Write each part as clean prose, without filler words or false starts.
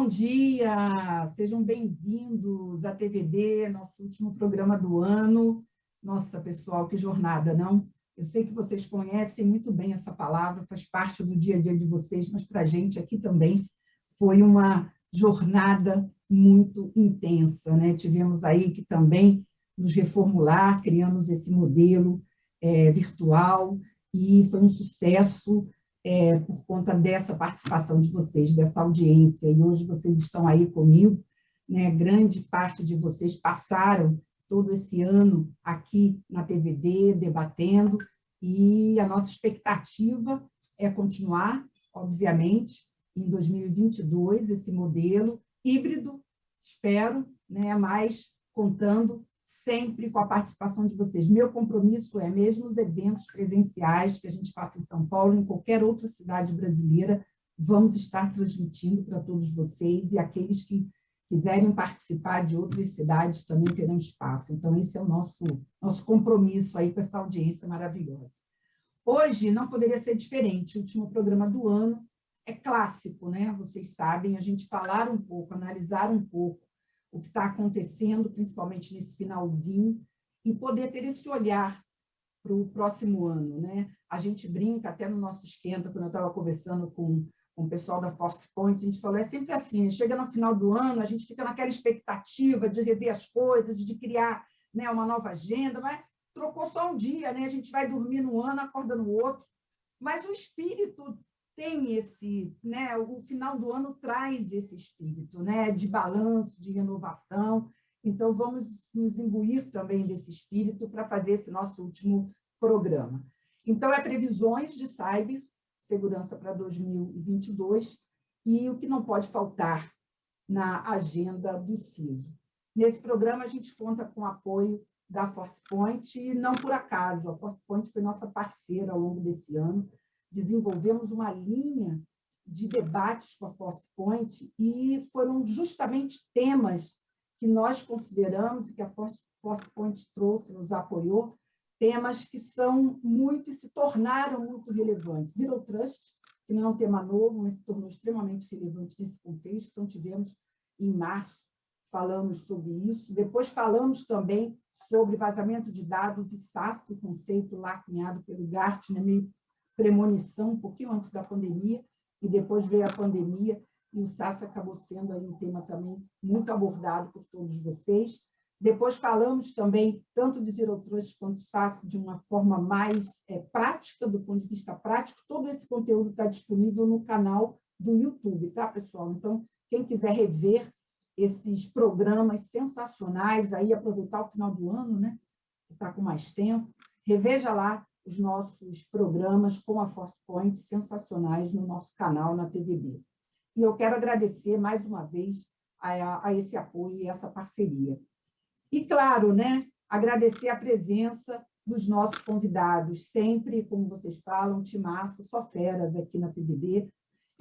dia! Sejam bem-vindos à TVD, nosso último programa do ano. Nossa, pessoal, que jornada, não? Eu sei que vocês conhecem muito bem essa palavra, faz parte do dia a dia de vocês, mas para a gente aqui também foi uma jornada muito intensa, né? Tivemos aí que também nos reformular, criamos esse modelo virtual e foi um sucesso por conta dessa participação de vocês, dessa audiência. E hoje vocês estão aí comigo, né? Grande parte de vocês passaram todo esse ano aqui na TVD, debatendo, e a nossa expectativa é continuar, obviamente, em 2022, esse modelo híbrido, espero, né? Mas contando sempre com a participação de vocês. Meu compromisso é, mesmo os eventos presenciais que a gente faça em São Paulo, em qualquer outra cidade brasileira, vamos estar transmitindo para todos vocês, e aqueles que quiserem participar de outras cidades também terão espaço. Então, esse é o nosso compromisso aí com essa audiência maravilhosa. Hoje não poderia ser diferente, o último programa do ano é clássico, né? Vocês sabem, a gente falar um pouco, analisar um pouco o que está acontecendo, principalmente nesse finalzinho, e poder ter esse olhar para o próximo ano, né? A gente brinca, até no nosso esquenta, quando eu estava conversando com o pessoal da Force Point, a gente falou, é sempre assim, chega no final do ano, a gente fica naquela expectativa de rever as coisas, de criar, né, uma nova agenda, mas trocou só um dia, né? A gente vai dormir no ano, acorda no outro, mas o espírito tem esse, né, o final do ano traz esse espírito, né, de balanço, de renovação. Então, vamos nos imbuir também desse espírito para fazer esse nosso último programa. Então, previsões de cibersegurança para 2022 e o que não pode faltar na agenda do CISO. Nesse programa, a gente conta com o apoio da Force Point, e não por acaso, a Force Point foi nossa parceira ao longo desse ano. Desenvolvemos uma linha de debates com a Force Point e foram justamente temas que nós consideramos e que a Force Point trouxe, nos apoiou, temas que são muito e se tornaram muito relevantes. Zero Trust, que não é um tema novo, mas se tornou extremamente relevante nesse contexto. Então, tivemos em março, falamos sobre isso. Depois falamos também sobre vazamento de dados e SaaS, o conceito lá cunhado pelo Gartner, meio premonição, um pouquinho antes da pandemia, e depois veio a pandemia, e o SaaS acabou sendo aí um tema também muito abordado por todos vocês. Depois falamos também tanto de Zero Trust quanto SaaS de uma forma mais prática, do ponto de vista prático. Todo esse conteúdo está disponível no canal do YouTube, tá, pessoal? Então, quem quiser rever esses programas sensacionais, aí aproveitar o final do ano, né? Que está com mais tempo, reveja lá os nossos programas com a Force Point, sensacionais, no nosso canal, na TVD. E eu quero agradecer, mais uma vez, a esse apoio e essa parceria. E, claro, né, agradecer a presença dos nossos convidados, sempre, como vocês falam, timaço, só feras aqui na TVD,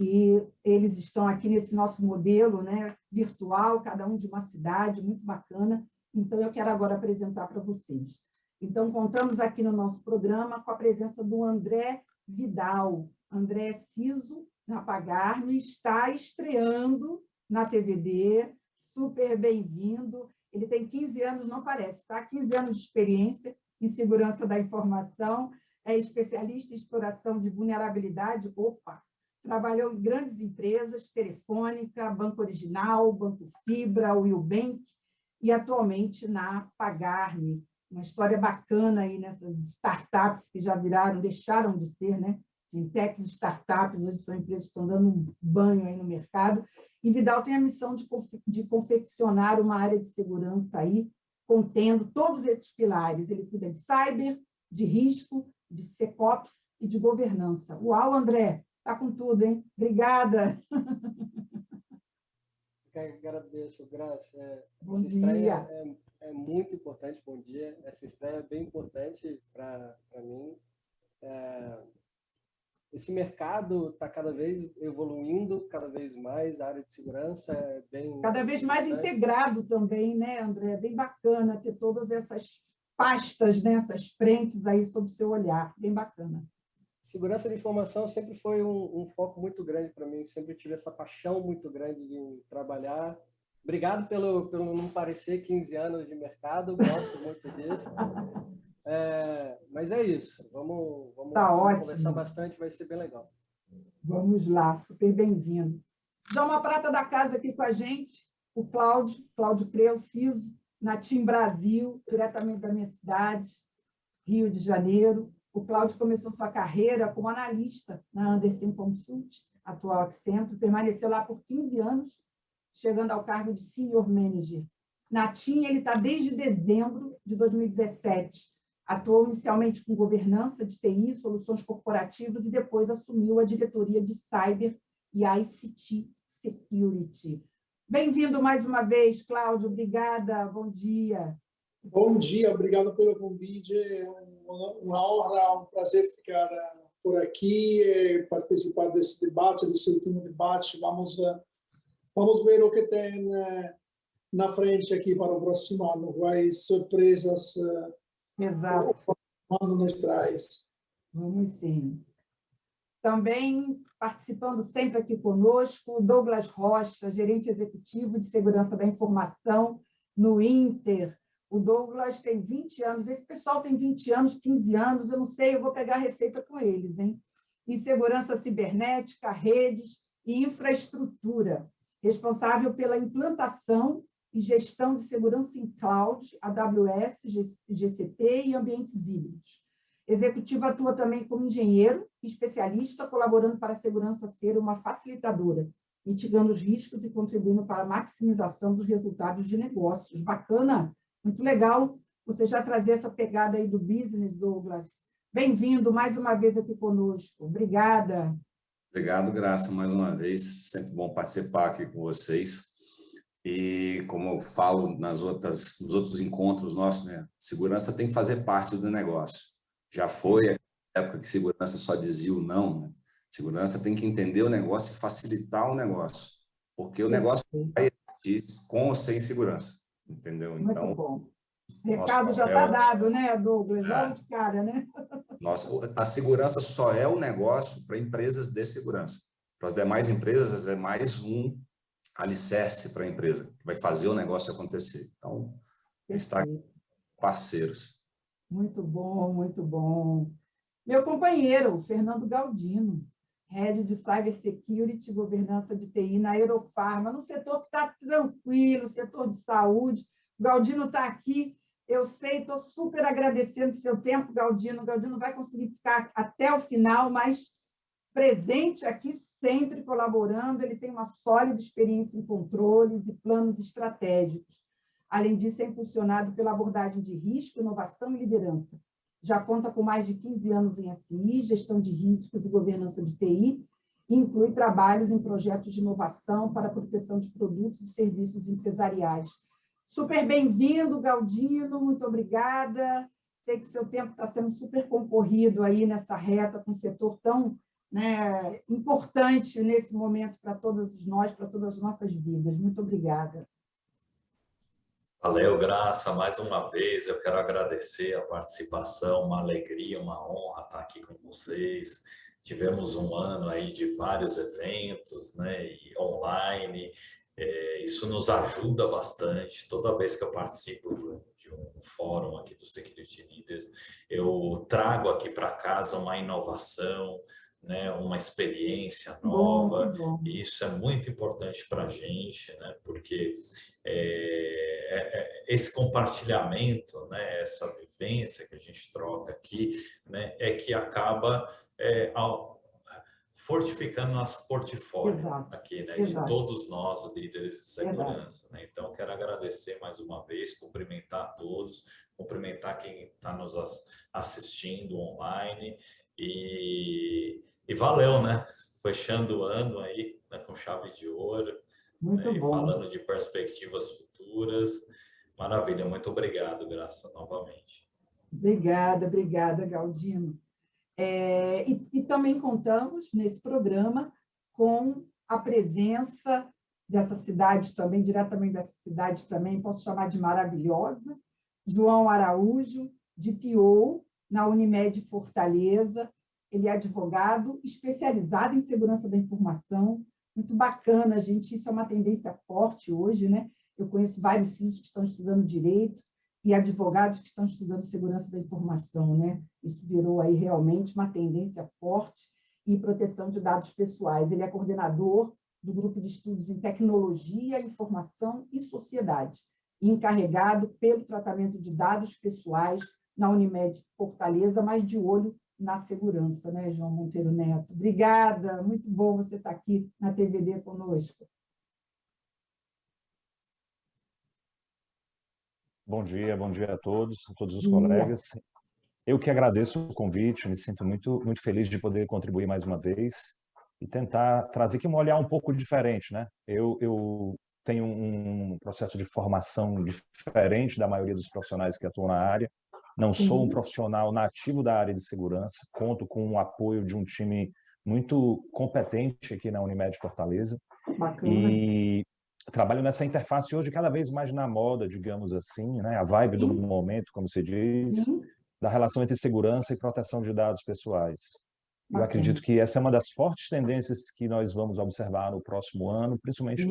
e eles estão aqui nesse nosso modelo, né, virtual, cada um de uma cidade, muito bacana. Então, eu quero agora apresentar para vocês. Então, contamos aqui no nosso programa com a presença do André Vidal. André CISO, na Pagar.me, está estreando na TVD, super bem-vindo. Ele tem 15 anos, não parece, tá? 15 anos de experiência em segurança da informação, é especialista em exploração de vulnerabilidade, trabalhou em grandes empresas, Telefônica, Banco Original, Banco Fibra, Willbank, e atualmente na Pagar.me. Uma história bacana aí nessas startups que já deixaram de ser, né? Fintechs e startups, hoje são empresas que estão dando um banho aí no mercado. E Vidal tem a missão de confeccionar uma área de segurança aí, contendo todos esses pilares. Ele cuida de cyber, de risco, de SecOps e de governança. Uau, André, tá com tudo, hein? Obrigada. Agradeço, Graça. Bom dia. É muito importante, bom dia. Essa estreia é bem importante para mim. Esse mercado está cada vez evoluindo, cada vez mais, a área de segurança é bem... Cada vez mais integrado também, né, André? É bem bacana ter todas essas pastas, né, essas frentes aí sob o seu olhar, bem bacana. Segurança de informação sempre foi um foco muito grande para mim, sempre tive essa paixão muito grande de trabalhar. Obrigado pelo não parecer 15 anos de mercado, gosto muito disso. Mas é isso, vamos conversar bastante, vai ser bem legal. Vamos lá, super bem-vindo. Já uma prata da casa aqui com a gente, o Cláudio Preuciso, na Team Brasil, diretamente da minha cidade, Rio de Janeiro. O Cláudio começou sua carreira como analista na Andersen Consult, atual Accenture, permaneceu lá por 15 anos, chegando ao cargo de Senior Manager. Na TIM, ele está desde dezembro de 2017. Atuou inicialmente com governança de TI, soluções corporativas, e depois assumiu a diretoria de Cyber e ICT Security. Bem-vindo mais uma vez, Cláudio. Obrigada. Bom dia. Bom dia, obrigado pelo convite. É uma honra, um prazer ficar por aqui, participar desse debate, desse último debate. Vamos ver o que tem na frente aqui para o próximo ano, quais surpresas Exato. o ano nos traz. Vamos sim. Também participando sempre aqui conosco, Douglas Rocha, gerente executivo de segurança da informação no Inter. O Douglas tem 20 anos, esse pessoal tem 20 anos, 15 anos, eu não sei, eu vou pegar a receita com eles, hein? Em segurança cibernética, redes e infraestrutura, responsável pela implantação e gestão de segurança em cloud, AWS, GCP e ambientes híbridos. Executivo atua também como engenheiro e especialista, colaborando para a segurança ser uma facilitadora, mitigando os riscos e contribuindo para a maximização dos resultados de negócios. Bacana, muito legal você já trazer essa pegada aí do business, Douglas. Bem-vindo mais uma vez aqui conosco. Obrigada. Obrigado, Graça, mais uma vez. Sempre bom participar aqui com vocês. E como eu falo nos outros encontros nossos, né, segurança tem que fazer parte do negócio. Já foi a época que segurança só dizia o não, né? Segurança tem que entender o negócio e facilitar o negócio, porque o negócio vai existir com ou sem segurança, entendeu? Muito então, bom. O recado já está dado, né, Douglas? Logo de cara, né? A segurança só é o negócio para empresas de segurança. Para as demais empresas, é mais um alicerce para a empresa, que vai fazer o negócio acontecer. Então, está parceiros. Muito bom, muito bom. Meu companheiro, Fernando Galdino, Head de Cybersecurity e Governança de TI na Aerofarma, no setor que está tranquilo, setor de saúde. O Galdino está aqui, eu sei, estou super agradecendo o seu tempo, Galdino. O Galdino vai conseguir ficar até o final, mas presente aqui sempre colaborando. Ele tem uma sólida experiência em controles e planos estratégicos. Além disso, é impulsionado pela abordagem de risco, inovação e liderança. Já conta com mais de 15 anos em SI, gestão de riscos e governança de TI, e inclui trabalhos em projetos de inovação para a proteção de produtos e serviços empresariais. Super bem-vindo, Galdino, muito obrigada. Sei que seu tempo está sendo super concorrido aí nessa reta, com um setor tão, né, importante nesse momento para todos nós, para todas as nossas vidas. Muito obrigada. Valeu, Graça, mais uma vez eu quero agradecer a participação, uma alegria, uma honra estar aqui com vocês. Tivemos um ano aí de vários eventos, né, e online, isso nos ajuda bastante. Toda vez que eu participo de um fórum aqui do Security Leaders, eu trago aqui para casa uma inovação, né, uma experiência nova, bom. E isso é muito importante para a gente, né, porque esse compartilhamento, né, essa vivência que a gente troca aqui, né, é que acaba fortificando nosso portfólio. Exato. Aqui, né, Exato. de todos nós, líderes de segurança. Né? Então, quero agradecer mais uma vez, cumprimentar todos, cumprimentar quem está nos assistindo online e valeu, né? Fechando o ano aí, né, com chave de ouro. Muito e bom. falando de perspectivas futuras. Maravilha, muito obrigado, Graça, novamente. Obrigada, Galdino. E também contamos nesse programa com a presença dessa cidade também, diretamente dessa cidade também, posso chamar de maravilhosa, João Araújo, de PO, na Unimed Fortaleza, ele é advogado especializado em segurança da informação. Muito bacana, gente, isso é uma tendência forte hoje, né? Eu conheço vários CISOs que estão estudando direito e advogados que estão estudando segurança da informação, né? Isso virou aí realmente uma tendência forte e proteção de dados pessoais. Ele é coordenador do Grupo de Estudos em Tecnologia, Informação e Sociedade, e encarregado pelo tratamento de dados pessoais na Unimed Fortaleza, mas de olho na segurança, né, João Monteiro Neto? Obrigada, muito bom você estar aqui na TVD conosco. Bom dia a todos os colegas. Eu que agradeço o convite, me sinto muito feliz de poder contribuir mais uma vez e tentar trazer aqui um olhar um pouco diferente, né? Eu tenho um processo de formação diferente da maioria dos profissionais que atuam na área. Não sou um profissional nativo da área de segurança, conto com o apoio de um time muito competente aqui na Unimed Fortaleza. Bacana. E trabalho nessa interface hoje cada vez mais na moda, digamos assim, né? A vibe do momento, como se diz, da relação entre segurança e proteção de dados pessoais. Eu acredito que essa é uma das fortes tendências que nós vamos observar no próximo ano, principalmente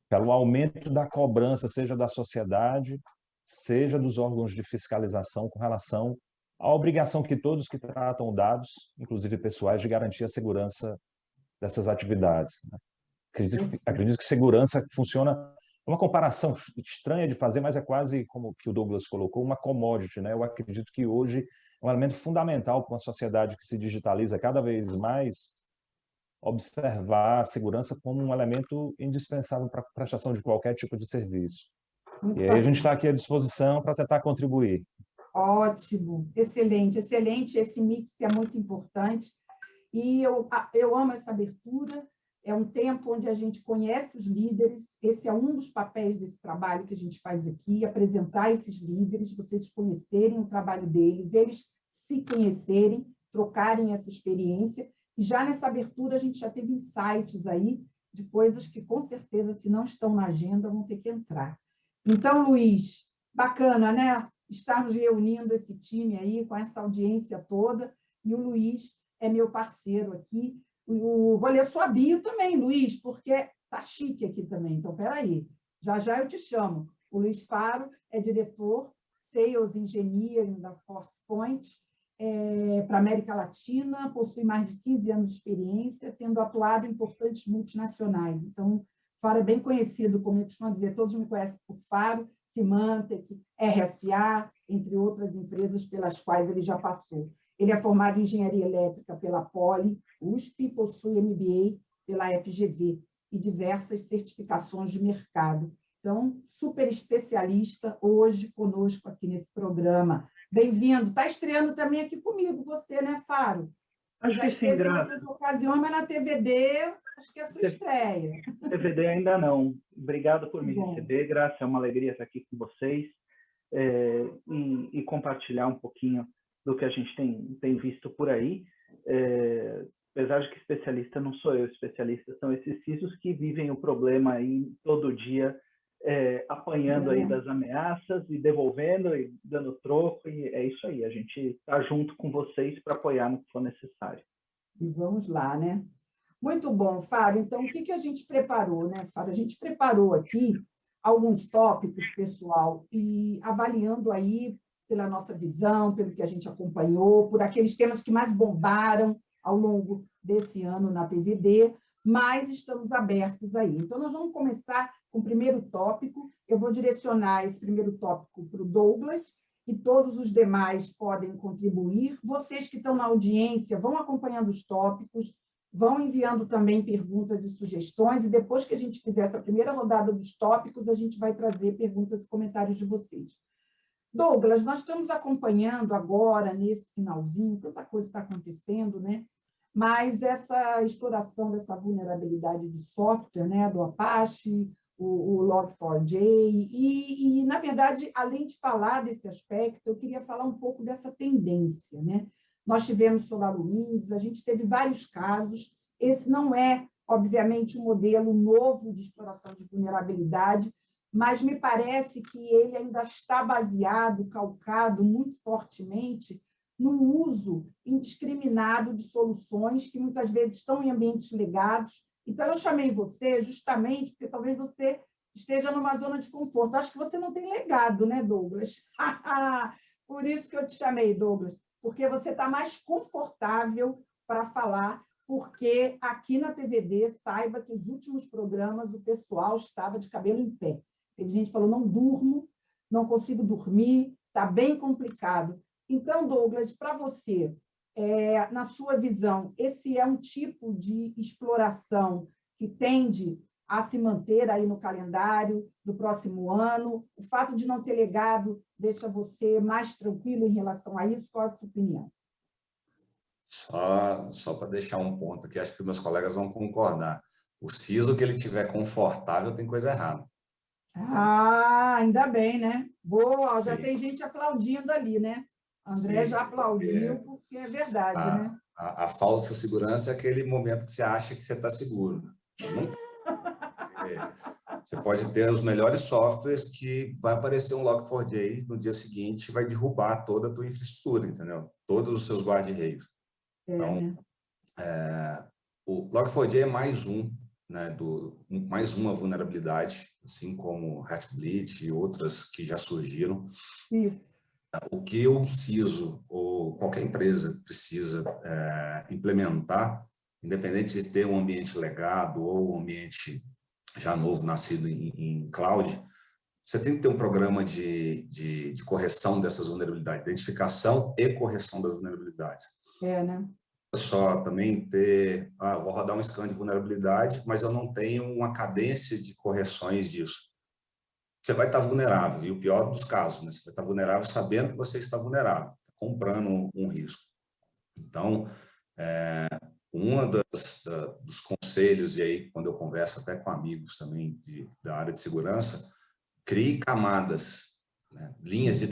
pelo aumento da cobrança, seja da sociedade, seja dos órgãos de fiscalização com relação à obrigação que todos que tratam dados, inclusive pessoais, de garantir a segurança dessas atividades, né? Acredito que segurança funciona, é uma comparação estranha de fazer, mas é quase como que o Douglas colocou, uma commodity, né? Eu acredito que hoje é um elemento fundamental para uma sociedade que se digitaliza cada vez mais, observar a segurança como um elemento indispensável para a prestação de qualquer tipo de serviço. E aí a gente está aqui à disposição para tentar contribuir. Ótimo, excelente, excelente. Esse mix é muito importante. E eu amo essa abertura. É um tempo onde a gente conhece os líderes. Esse é um dos papéis desse trabalho que a gente faz aqui, apresentar esses líderes, vocês conhecerem o trabalho deles, eles se conhecerem, trocarem essa experiência. E já nessa abertura a gente já teve insights aí de coisas que, com certeza, se não estão na agenda, vão ter que entrar. Então, Luiz, bacana, né? Estarmos reunindo esse time aí com essa audiência toda. E o Luiz é meu parceiro aqui. Vou ler sua bio também, Luiz, porque tá chique aqui também. Então, peraí, já eu te chamo. O Luiz Faro é diretor Sales Engineering da ForcePoint para a América Latina, possui mais de 15 anos de experiência, tendo atuado em importantes multinacionais. Então, Faro é bem conhecido, como eu costumo dizer, todos me conhecem por Faro, Symantec, RSA, entre outras empresas pelas quais ele já passou. Ele é formado em Engenharia Elétrica pela Poli, USP, possui MBA pela FGV e diversas certificações de mercado. Então, super especialista hoje conosco aqui nesse programa. Bem-vindo. Está estreando também aqui comigo você, né, Faro? Acho que sim, Graça. Em outras ocasiões, mas na TVD, acho que é a sua estreia. TVD ainda não. Obrigado por me receber, Graça. É uma alegria estar aqui com vocês e compartilhar um pouquinho do que a gente tem visto por aí. Apesar de que especialista não sou eu, especialistas são esses CISOs que vivem o problema aí todo dia, apanhando aí das ameaças e devolvendo e dando troco, e é isso aí, a gente está junto com vocês para apoiar no que for necessário. E vamos lá, né? Muito bom, Fábio. Então, o que a gente preparou, né, Fábio? A gente preparou aqui alguns tópicos, pessoal, e avaliando aí pela nossa visão, pelo que a gente acompanhou, por aqueles temas que mais bombaram ao longo desse ano na TVD, mas estamos abertos aí. Então, nós vamos começar com o primeiro tópico. Eu vou direcionar esse primeiro tópico para o Douglas, e todos os demais podem contribuir. Vocês que estão na audiência vão acompanhando os tópicos, vão enviando também perguntas e sugestões, e depois que a gente fizer essa primeira rodada dos tópicos, a gente vai trazer perguntas e comentários de vocês. Douglas, nós estamos acompanhando agora, nesse finalzinho, tanta coisa está acontecendo, né? Mas essa exploração dessa vulnerabilidade de software, né, do Apache, o Log4j, e, na verdade, além de falar desse aspecto, eu queria falar um pouco dessa tendência, né? Nós tivemos SolarWinds, a gente teve vários casos, esse não é, obviamente, um modelo novo de exploração de vulnerabilidade, mas me parece que ele ainda está baseado, calcado muito fortemente no uso indiscriminado de soluções que muitas vezes estão em ambientes legados. Então, eu chamei você justamente porque talvez você esteja numa zona de conforto. Acho que você não tem legado, né, Douglas? Por isso que eu te chamei, Douglas, porque você está mais confortável para falar, porque aqui na TVD, saiba que os últimos programas o pessoal estava de cabelo em pé. Teve gente que falou, não durmo, não consigo dormir, está bem complicado. Então, Douglas, para você, na sua visão, esse é um tipo de exploração que tende a se manter aí no calendário do próximo ano? O fato de não ter legado deixa você mais tranquilo em relação a isso? Qual a sua opinião? Só para deixar um ponto aqui, acho que meus colegas vão concordar. O CISO que ele tiver confortável tem coisa errada. Ainda bem, né? Boa, já Sim. tem gente aplaudindo ali, né? André já aplaudiu, porque é verdade, né? A falsa segurança é aquele momento que você acha que você está seguro. Não tá. Você pode ter os melhores softwares que vai aparecer um Log4j no dia seguinte e vai derrubar toda a tua infraestrutura, entendeu? Todos os seus guarda-reios. Então, o Log4j é mais um, né, mais uma vulnerabilidade, assim como Heartbleed e outras que já surgiram. Isso. O que o CISO ou qualquer empresa precisa implementar, independente de ter um ambiente legado ou um ambiente já novo, nascido em cloud, você tem que ter um programa de correção dessas vulnerabilidades, identificação e correção das vulnerabilidades. Né? Só também ter, vou rodar um scan de vulnerabilidade, mas eu não tenho uma cadência de correções disso. Você vai estar vulnerável, e o pior dos casos, né? Você vai estar vulnerável sabendo que você está vulnerável, comprando um risco. Então, dos conselhos, e aí quando eu converso até com amigos também da área de segurança, crie camadas, né? Linhas de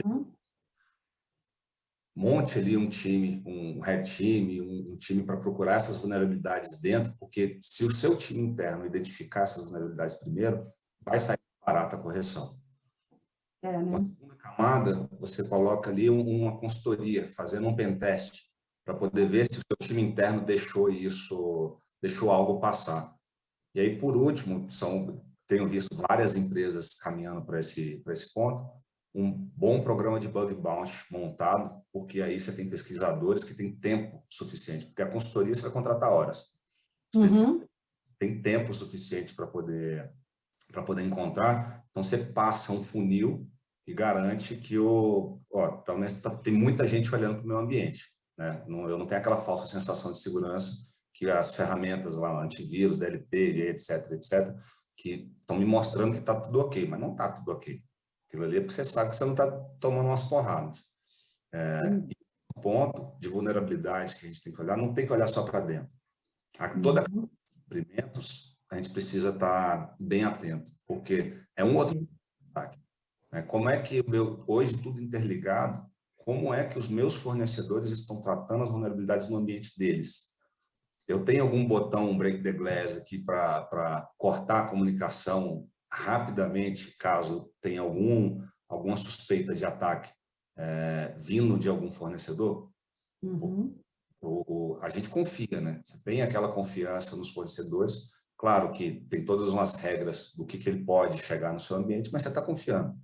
monte ali um time, um red team, um time para procurar essas vulnerabilidades dentro, porque se o seu time interno identificar essas vulnerabilidades primeiro, vai sair barata a correção. Né? Na segunda camada, você coloca ali uma consultoria, fazendo um pentest, para poder ver se o seu time interno deixou algo passar. E aí, por último, tenho visto várias empresas caminhando para esse ponto, um bom programa de bug bounty montado, porque aí você tem pesquisadores que têm tempo suficiente, porque a consultoria você vai contratar horas. Tem tempo suficiente para poder encontrar, então você passa um funil e garante que pelo menos tem muita gente olhando para o meu ambiente, né? Eu não tenho aquela falsa sensação de segurança que as ferramentas lá, antivírus, DLP, etc., que estão me mostrando que está tudo ok, mas não está tudo ok. Aquilo ali é porque você sabe que você não está tomando umas porradas. E o ponto de vulnerabilidade que a gente tem que olhar, não tem que olhar só para dentro. Toda cumprimentos, a gente precisa estar bem atento, porque é um outro ataque. Como é que hoje tudo interligado, como é que os meus fornecedores estão tratando as vulnerabilidades no ambiente deles? Eu tenho algum botão, um break the glass aqui para cortar a comunicação rapidamente, caso tenha alguma suspeita de ataque vindo de algum fornecedor? A gente confia, né? Você tem aquela confiança nos fornecedores. Claro que tem todas umas regras do que ele pode chegar no seu ambiente, mas você está confiando.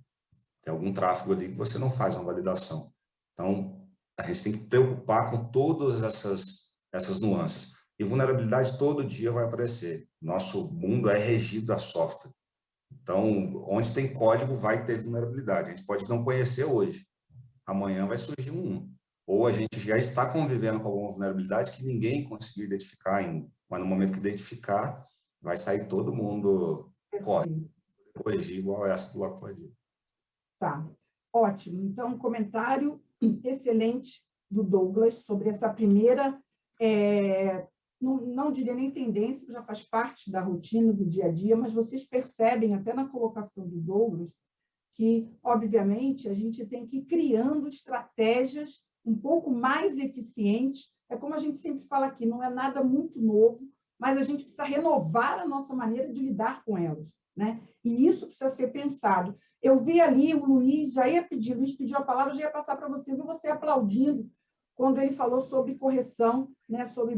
Tem algum tráfego ali que você não faz uma validação. Então, a gente tem que preocupar com todas essas nuances. E vulnerabilidade todo dia vai aparecer. Nosso mundo é regido a software. Então, onde tem código vai ter vulnerabilidade. A gente pode não conhecer hoje. Amanhã vai surgir um. Ou a gente já está convivendo com alguma vulnerabilidade que ninguém conseguiu identificar ainda. Mas no momento que identificar, vai sair todo mundo corrigir igual essa do Log4j. Tá, ótimo. Então, um comentário excelente do Douglas sobre essa primeira, não diria nem tendência, já faz parte da rotina do dia a dia, mas vocês percebem até na colocação do Douglas que, obviamente, a gente tem que ir criando estratégias um pouco mais eficientes. É como a gente sempre fala aqui, não é nada muito novo, mas a gente precisa renovar a nossa maneira de lidar com elas, né? E isso precisa ser pensado. Eu vi ali o Luiz, Luiz pediu a palavra, já ia passar para você, viu você aplaudindo, quando ele falou sobre correção, né, sobre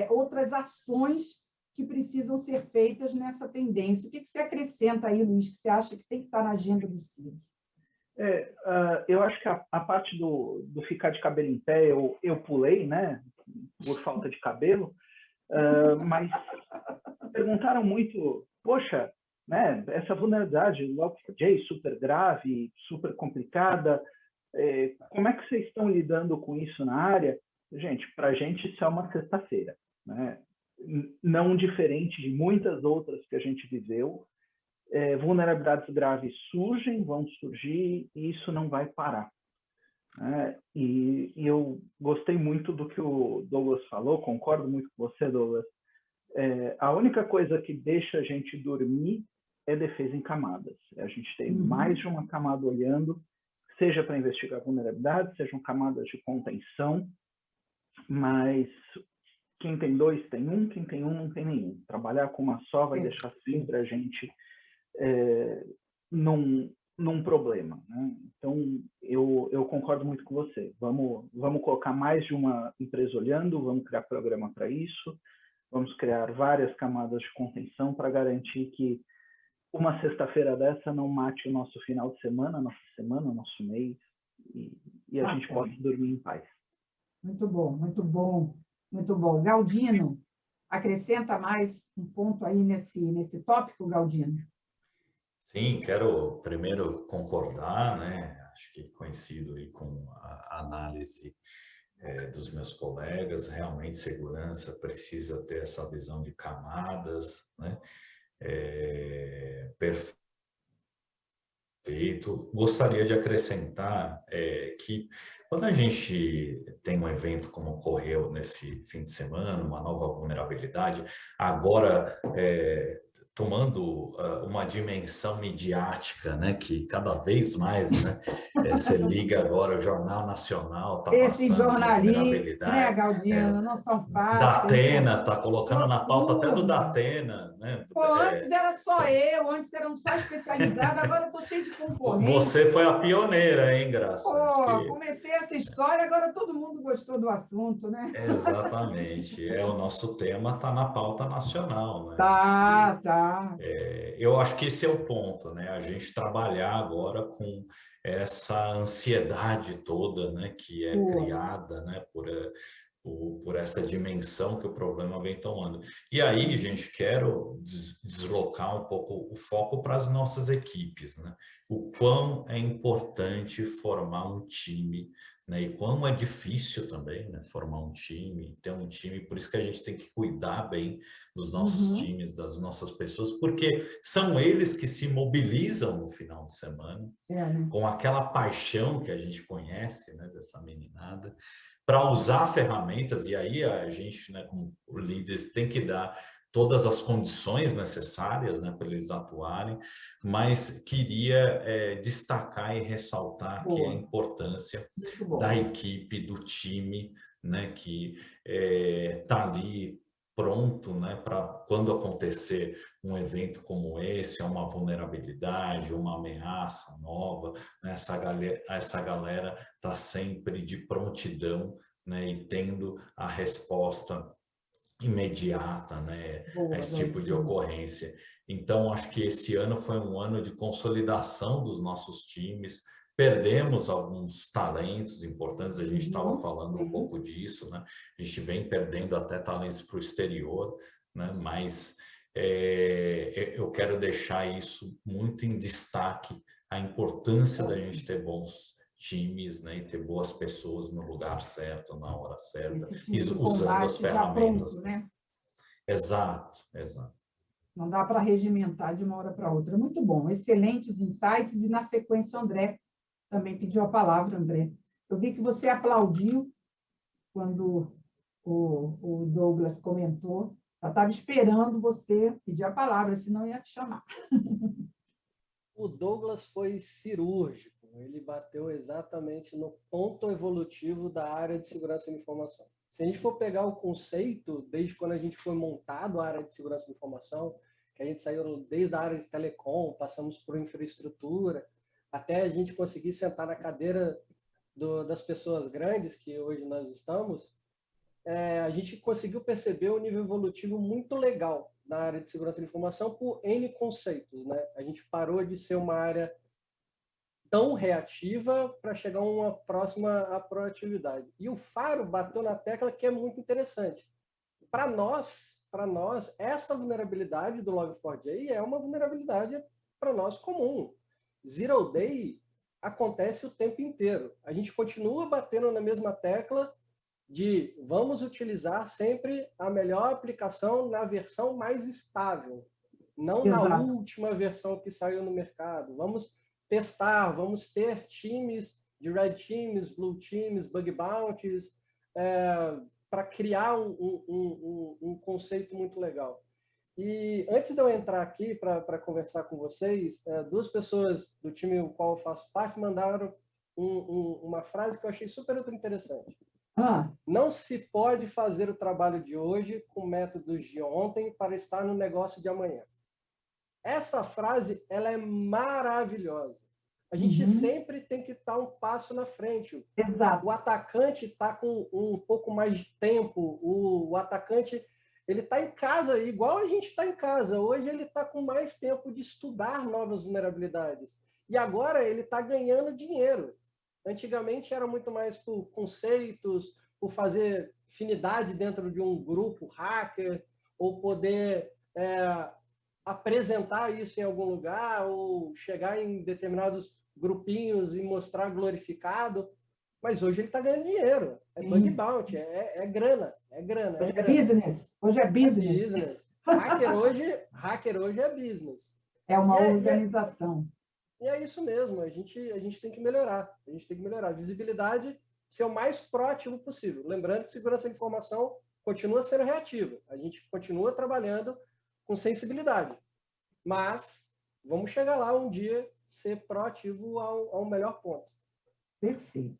outras ações que precisam ser feitas nessa tendência. O que você acrescenta aí, Luiz, que você acha que tem que estar na agenda do CIRS? Eu acho que a parte do ficar de cabelo em pé, eu pulei, né, por falta de cabelo, mas perguntaram muito, poxa, né, essa vulnerabilidade Log4j super grave, super complicada, como é que vocês estão lidando com isso na área? Gente, para a gente isso é uma sexta-feira, né? Não diferente de muitas outras que a gente viveu. Vulnerabilidades graves surgem, vão surgir, e isso não vai parar. E eu gostei muito do que o Douglas falou, concordo muito com você, Douglas. A única coisa que deixa a gente dormir é defesa em camadas. A gente tem mais de uma camada olhando, seja para investigar vulnerabilidades, sejam camadas de contenção, mas quem tem dois tem um, quem tem um não tem nenhum. Trabalhar com uma só vai deixar sempre a gente num problema, né? Então, eu concordo muito com você. Vamos colocar mais de uma empresa olhando, vamos criar programa para isso, vamos criar várias camadas de contenção para garantir que uma sexta-feira dessa não mate o nosso final de semana, nossa semana, nosso mês, e a gente possa dormir em paz. Muito bom, muito bom, muito bom. Galdino, acrescenta mais um ponto aí nesse tópico, Galdino? Sim, quero primeiro concordar, né? Acho que coincido aí com a análise dos meus colegas. Realmente, segurança precisa ter essa visão de camadas, né? Perfeito. Gostaria de acrescentar que quando a gente tem um evento como ocorreu nesse fim de semana, uma nova vulnerabilidade, agora tomando uma dimensão midiática, né, que cada vez mais, né, você liga agora, o Jornal Nacional está passando Esses jornalistas, vulnerabilidade. né, Galdino, não são fáceis. Datena está colocando na pauta até do Datena, né? Pô, antes era só eu, antes eram só especializados, agora eu estou cheio de concorrente. Você foi a pioneira, hein, Graça? Pô, comecei essa história, agora todo mundo gostou do assunto, né? Exatamente. O nosso tema está na pauta nacional, né? Tá. Eu acho que esse é o ponto, né? A gente trabalhar agora com essa ansiedade toda, né, que é criada, né, por essa dimensão que o problema vem tomando. E aí, gente, quero deslocar um pouco o foco para as nossas equipes, né? O quão é importante formar um time, né? E quão é difícil também, né, formar um time, ter um time. Por isso que a gente tem que cuidar bem dos nossos times, das nossas pessoas, porque são eles que se mobilizam no final de semana, né? Com aquela paixão que a gente conhece, né, dessa meninada, para usar ferramentas. E aí a gente, né, como líderes, tem que dar todas as condições necessárias, né, para eles atuarem, mas queria destacar e ressaltar que a importância da equipe, do time, né, que está ali pronto, né, para quando acontecer um evento como esse, uma vulnerabilidade, uma ameaça nova, né, essa galera está sempre de prontidão, né, e tendo a resposta imediata, né, a esse tipo de ocorrência. Então, acho que esse ano foi um ano de consolidação dos nossos times. Perdemos alguns talentos importantes, a gente estava falando um pouco disso, né? A gente vem perdendo até talentos para o exterior, né? Mas eu quero deixar isso muito em destaque, a importância da gente ter bons times, né, e ter boas pessoas no lugar certo, na hora certa, e usando as ferramentas. Pronto, né? Exato. Não dá para regimentar de uma hora para outra. Muito bom, excelentes insights. E na sequência, o André também pediu a palavra, André. Eu vi que você aplaudiu quando o Douglas comentou. Eu estava esperando você pedir a palavra, senão eu ia te chamar. O Douglas foi cirúrgico. Ele bateu exatamente no ponto evolutivo da área de segurança de informação. Se a gente for pegar o conceito, desde quando a gente foi montado a área de segurança de informação, que a gente saiu desde a área de telecom, passamos por infraestrutura, até a gente conseguir sentar na cadeira das pessoas grandes que hoje nós estamos, a gente conseguiu perceber um nível evolutivo muito legal na área de segurança da informação por N conceitos, né? A gente parou de ser uma área tão reativa para chegar a uma próxima à proatividade. E o Faro bateu na tecla que é muito interessante. Para nós, essa vulnerabilidade do Log4j é uma vulnerabilidade para nós comum. Zero Day acontece o tempo inteiro. A gente continua batendo na mesma tecla de vamos utilizar sempre a melhor aplicação na versão mais estável, não na última versão que saiu no mercado. Vamos testar, vamos ter times de red teams, blue teams, bug bounties, para criar um conceito muito legal. E antes de eu entrar aqui para conversar com vocês, duas pessoas do time do qual eu faço parte mandaram uma frase que eu achei super interessante. Não se pode fazer o trabalho de hoje com métodos de ontem para estar no negócio de amanhã. Essa frase, ela é maravilhosa. A gente sempre tem que estar um passo na frente. Exato. O atacante está com um pouco mais de tempo. O atacante, ele está em casa, igual a gente está em casa. Hoje ele está com mais tempo de estudar novas vulnerabilidades. E agora ele está ganhando dinheiro. Antigamente era muito mais por conceitos, por fazer afinidade dentro de um grupo hacker, ou poder apresentar isso em algum lugar, ou chegar em determinados grupinhos e mostrar glorificado. Mas hoje ele está ganhando dinheiro. É bug bounty, é grana. Hoje é business. Hoje é business. Hacker hoje é business. É uma organização. E é isso mesmo, a gente tem que melhorar. A gente tem que melhorar. Visibilidade, ser o mais proativo possível. Lembrando que segurança da informação continua sendo reativa. A gente continua trabalhando com sensibilidade. Mas vamos chegar lá um dia, ser proativo ao melhor ponto. Perfeito.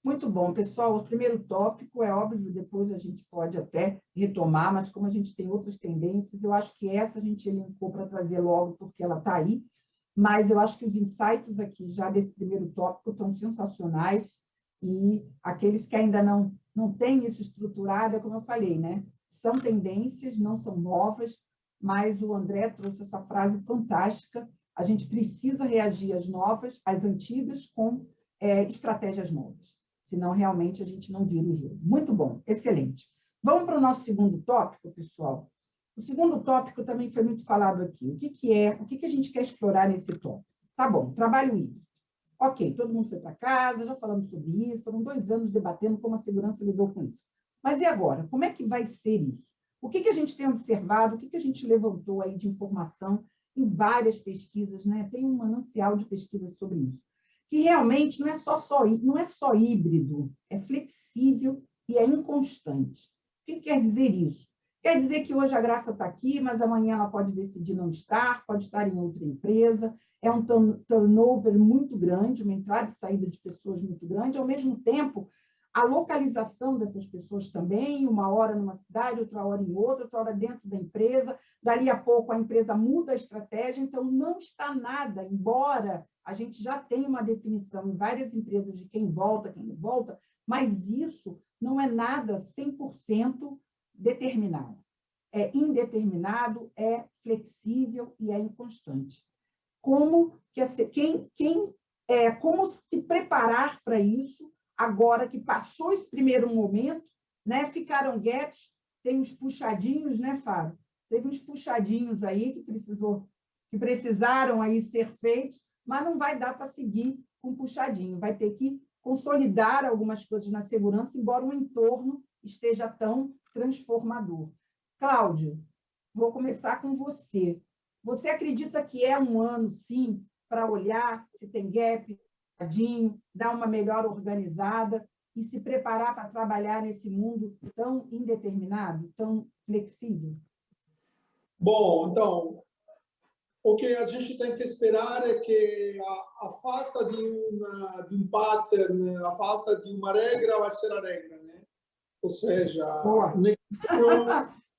Muito bom, pessoal. O primeiro tópico é óbvio, depois a gente pode até retomar, mas como a gente tem outras tendências, eu acho que essa a gente elencou para trazer logo, porque ela está aí. Mas eu acho que os insights aqui já desse primeiro tópico estão sensacionais e aqueles que ainda não têm isso estruturado, é como eu falei, né? São tendências, não são novas, mas o André trouxe essa frase fantástica, a gente precisa reagir às novas, às antigas, com estratégias novas, senão realmente a gente não vira o jogo. Muito bom, excelente. Vamos para o nosso segundo tópico, pessoal. O segundo tópico também foi muito falado aqui. O que a gente quer explorar nesse tópico? Tá bom, trabalho híbrido. Ok, todo mundo foi para casa, já falamos sobre isso, foram 2 anos debatendo como a segurança lidou com isso. Mas e agora? Como é que vai ser isso? O que a gente tem observado, o que a gente levantou aí de informação em várias pesquisas, né? Tem um manancial de pesquisas sobre isso, que realmente não é só híbrido, é flexível e é inconstante. O que quer dizer isso? Quer dizer que hoje a Graça está aqui, mas amanhã ela pode decidir não estar, pode estar em outra empresa. É um turnover muito grande, uma entrada e saída de pessoas muito grande. Ao mesmo tempo, a localização dessas pessoas também, uma hora numa cidade, outra hora em outra hora dentro da empresa. Dali a pouco a empresa muda a estratégia, então não está nada, embora a gente já tenha uma definição em várias empresas de quem volta, quem não volta, mas isso não é nada 100% determinado. É indeterminado, é flexível e é inconstante. Como se preparar para isso agora que passou esse primeiro momento, né? Ficaram gaps, tem uns puxadinhos, né, Fábio? Teve uns puxadinhos aí que precisaram aí ser feitos, mas não vai dar para seguir com puxadinho, vai ter que consolidar algumas coisas na segurança, embora o entorno esteja tão transformador. Cláudio, vou começar com você. Você acredita que é um ano, sim, para olhar se tem gap, dar uma melhor organizada e se preparar para trabalhar nesse mundo tão indeterminado, tão flexível? Bom, então, o que a gente tem que esperar é que a falta de um pattern, a falta de uma regra vai ser a regra, né? Ou seja,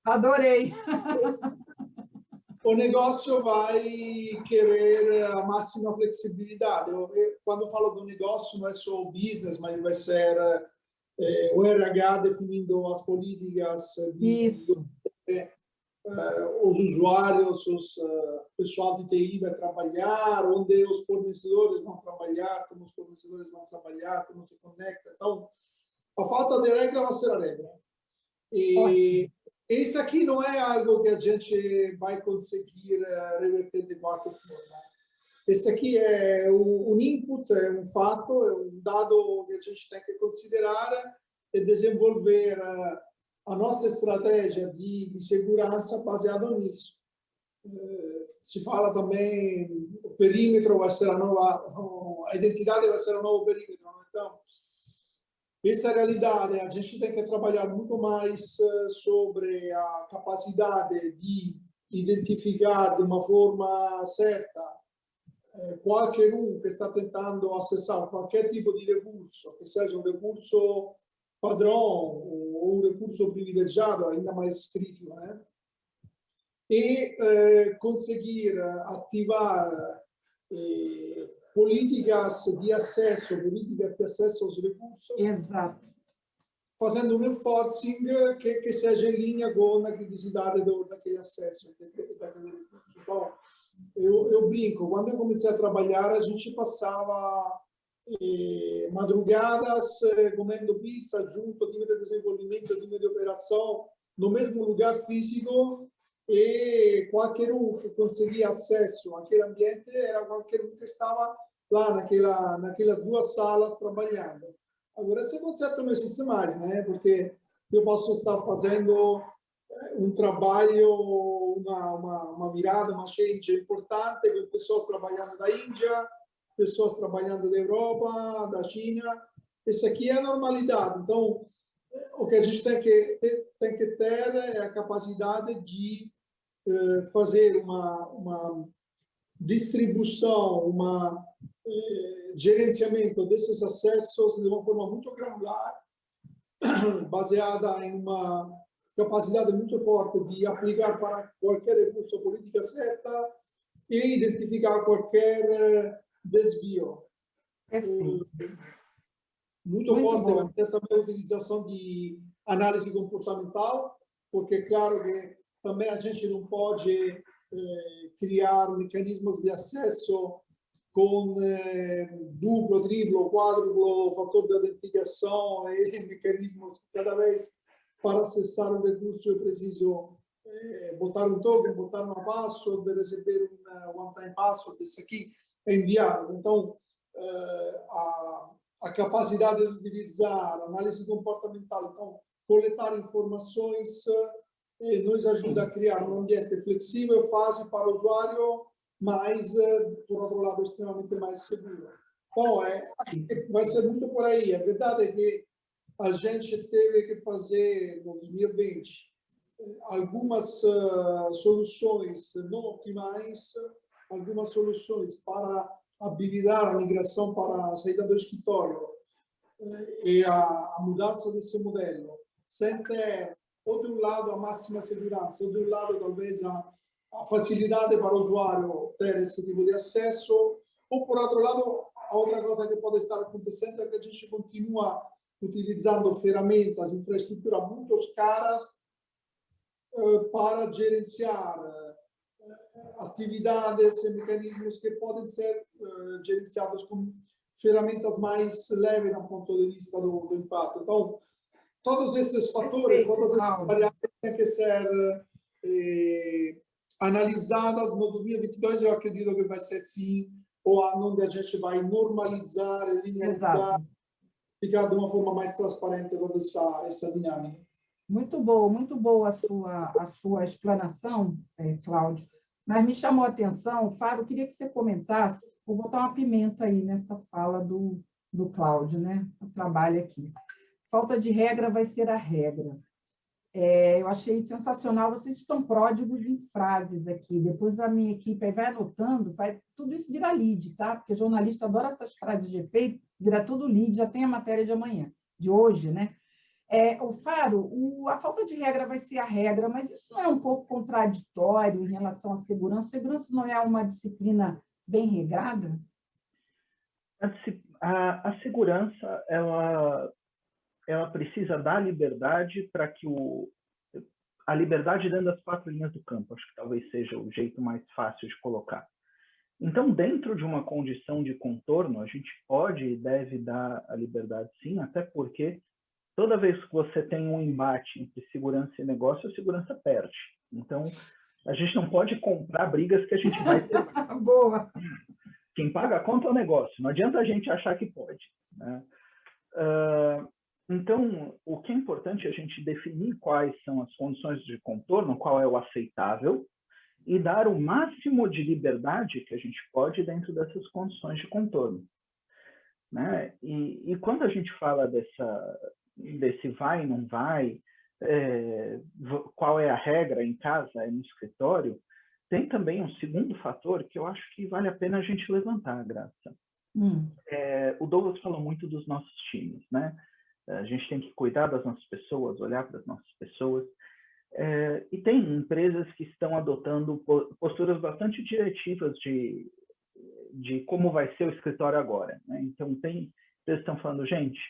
adorei. o negócio vai querer a máxima flexibilidade. Quando falo do negócio, não é só o business, mas vai ser o RH definindo as políticas os usuários, o pessoal de TI vai trabalhar, onde os fornecedores vão trabalhar, como os fornecedores vão trabalhar, como se conecta. Então, a falta de regra vai ser a regra. E isso aqui não é algo que a gente vai conseguir reverter de qualquer forma. Esse aqui é um input, é um fato, é um dado que a gente tem que considerar e desenvolver a nossa estratégia de segurança baseada nisso. Se fala também o perímetro vai ser a identidade vai ser o novo perímetro. Então, essa é a realidade. A gente tem que trabalhar muito mais sobre a capacidade de identificar de uma forma certa qualquer que está tentando acessar qualquer tipo de recurso, que seja um recurso padrão ou um recurso privilegiado, ainda mais crítico, né? E conseguir ativar políticas de acesso aos recursos. Exato. Fazendo um enforcing que seja em linha com a criticidade daquele acesso, daquele recurso. Então, eu brinco, quando eu comecei a trabalhar, a gente passava madrugadas comendo pizza junto, time de desenvolvimento, time de operação, no mesmo lugar físico, e qualquer que conseguia acesso àquele ambiente era qualquer que estava lá naquelas duas salas trabalhando. Agora, esse conceito não existe mais, né? Porque eu posso estar fazendo um trabalho, uma virada, uma change importante, com pessoas trabalhando da Índia, pessoas trabalhando da Europa, da China. Isso aqui é a normalidade. Então, o que a gente tem que ter é a capacidade de fazer uma distribuição, gerenciamento desses acessos de uma forma muito granular, baseada em uma capacidade muito forte de aplicar para qualquer recurso a política certa e identificar qualquer desvio. Muito forte vai ter também a utilização de análise comportamental, porque, claro, que também a gente não pode criar mecanismos de acesso com duplo, triplo, quádruplo fator de autenticação e mecanismos que cada vez para acessar um recurso eu preciso botar um token, botar uma password, receber um one-time password, isso aqui é inviável. Então, a capacidade de utilizar análise comportamental, então, coletar informações, nos ajuda a criar um ambiente flexível, fácil para o usuário, mas, por outro lado, extremamente mais seguro. Bom, acho que vai ser muito por aí. A verdade é que a gente teve que fazer, no 2020, algumas soluções não optimais, algumas soluções para habilitar a migração para a saída do escritório e a mudança desse modelo, sem ter, ou de um lado, a máxima segurança, ou de um lado, talvez, a facilidade para o usuário ter esse tipo de acesso, ou, por outro lado, a outra coisa que pode estar acontecendo é que a gente continua utilizando ferramentas, infraestrutura muito caras para gerenciar atividades e mecanismos que podem ser gerenciados com ferramentas mais leves do ponto de vista do impacto. Então, todos esses fatores, todas essas variáveis têm que ser analisadas. No 2022, eu acredito que vai ser, sim, o ano onde a gente vai normalizar, linearizar, ficar de uma forma mais transparente toda essa dinâmica. Muito boa a sua explanação, Cláudio. Mas me chamou a atenção, Fábio, queria que você comentasse, vou botar uma pimenta aí nessa fala do Cláudio, né? O trabalho aqui. Falta de regra vai ser a regra. Eu achei sensacional, vocês estão pródigos em frases aqui, depois a minha equipe aí vai anotando, tudo isso vira lead, tá? Porque jornalista adora essas frases de efeito, vira tudo lead, já tem a matéria de amanhã, de hoje, né? O Faro, a falta de regra vai ser a regra, mas isso não é um pouco contraditório em relação à segurança? Segurança não é uma disciplina bem regrada? A segurança, ela precisa dar liberdade para que a liberdade dentro das 4 linhas do campo, acho que talvez seja o jeito mais fácil de colocar. Então, dentro de uma condição de contorno, a gente pode e deve dar a liberdade sim, até porque toda vez que você tem um embate entre segurança e negócio, a segurança perde. Então, a gente não pode comprar brigas que a gente vai ter. Boa! Quem paga a conta é o negócio, não adianta a gente achar que pode, né? Então, o que é importante é a gente definir quais são as condições de contorno, qual é o aceitável, e dar o máximo de liberdade que a gente pode dentro dessas condições de contorno, né? E quando a gente fala desse vai e não vai, qual é a regra em casa e no escritório, tem também um segundo fator que eu acho que vale a pena a gente levantar, Graça. O Douglas falou muito dos nossos times, né? A gente tem que cuidar das nossas pessoas, olhar para as nossas pessoas. E tem empresas que estão adotando posturas bastante diretivas de como vai ser o escritório agora, né? Então, tem empresas que estão falando, gente,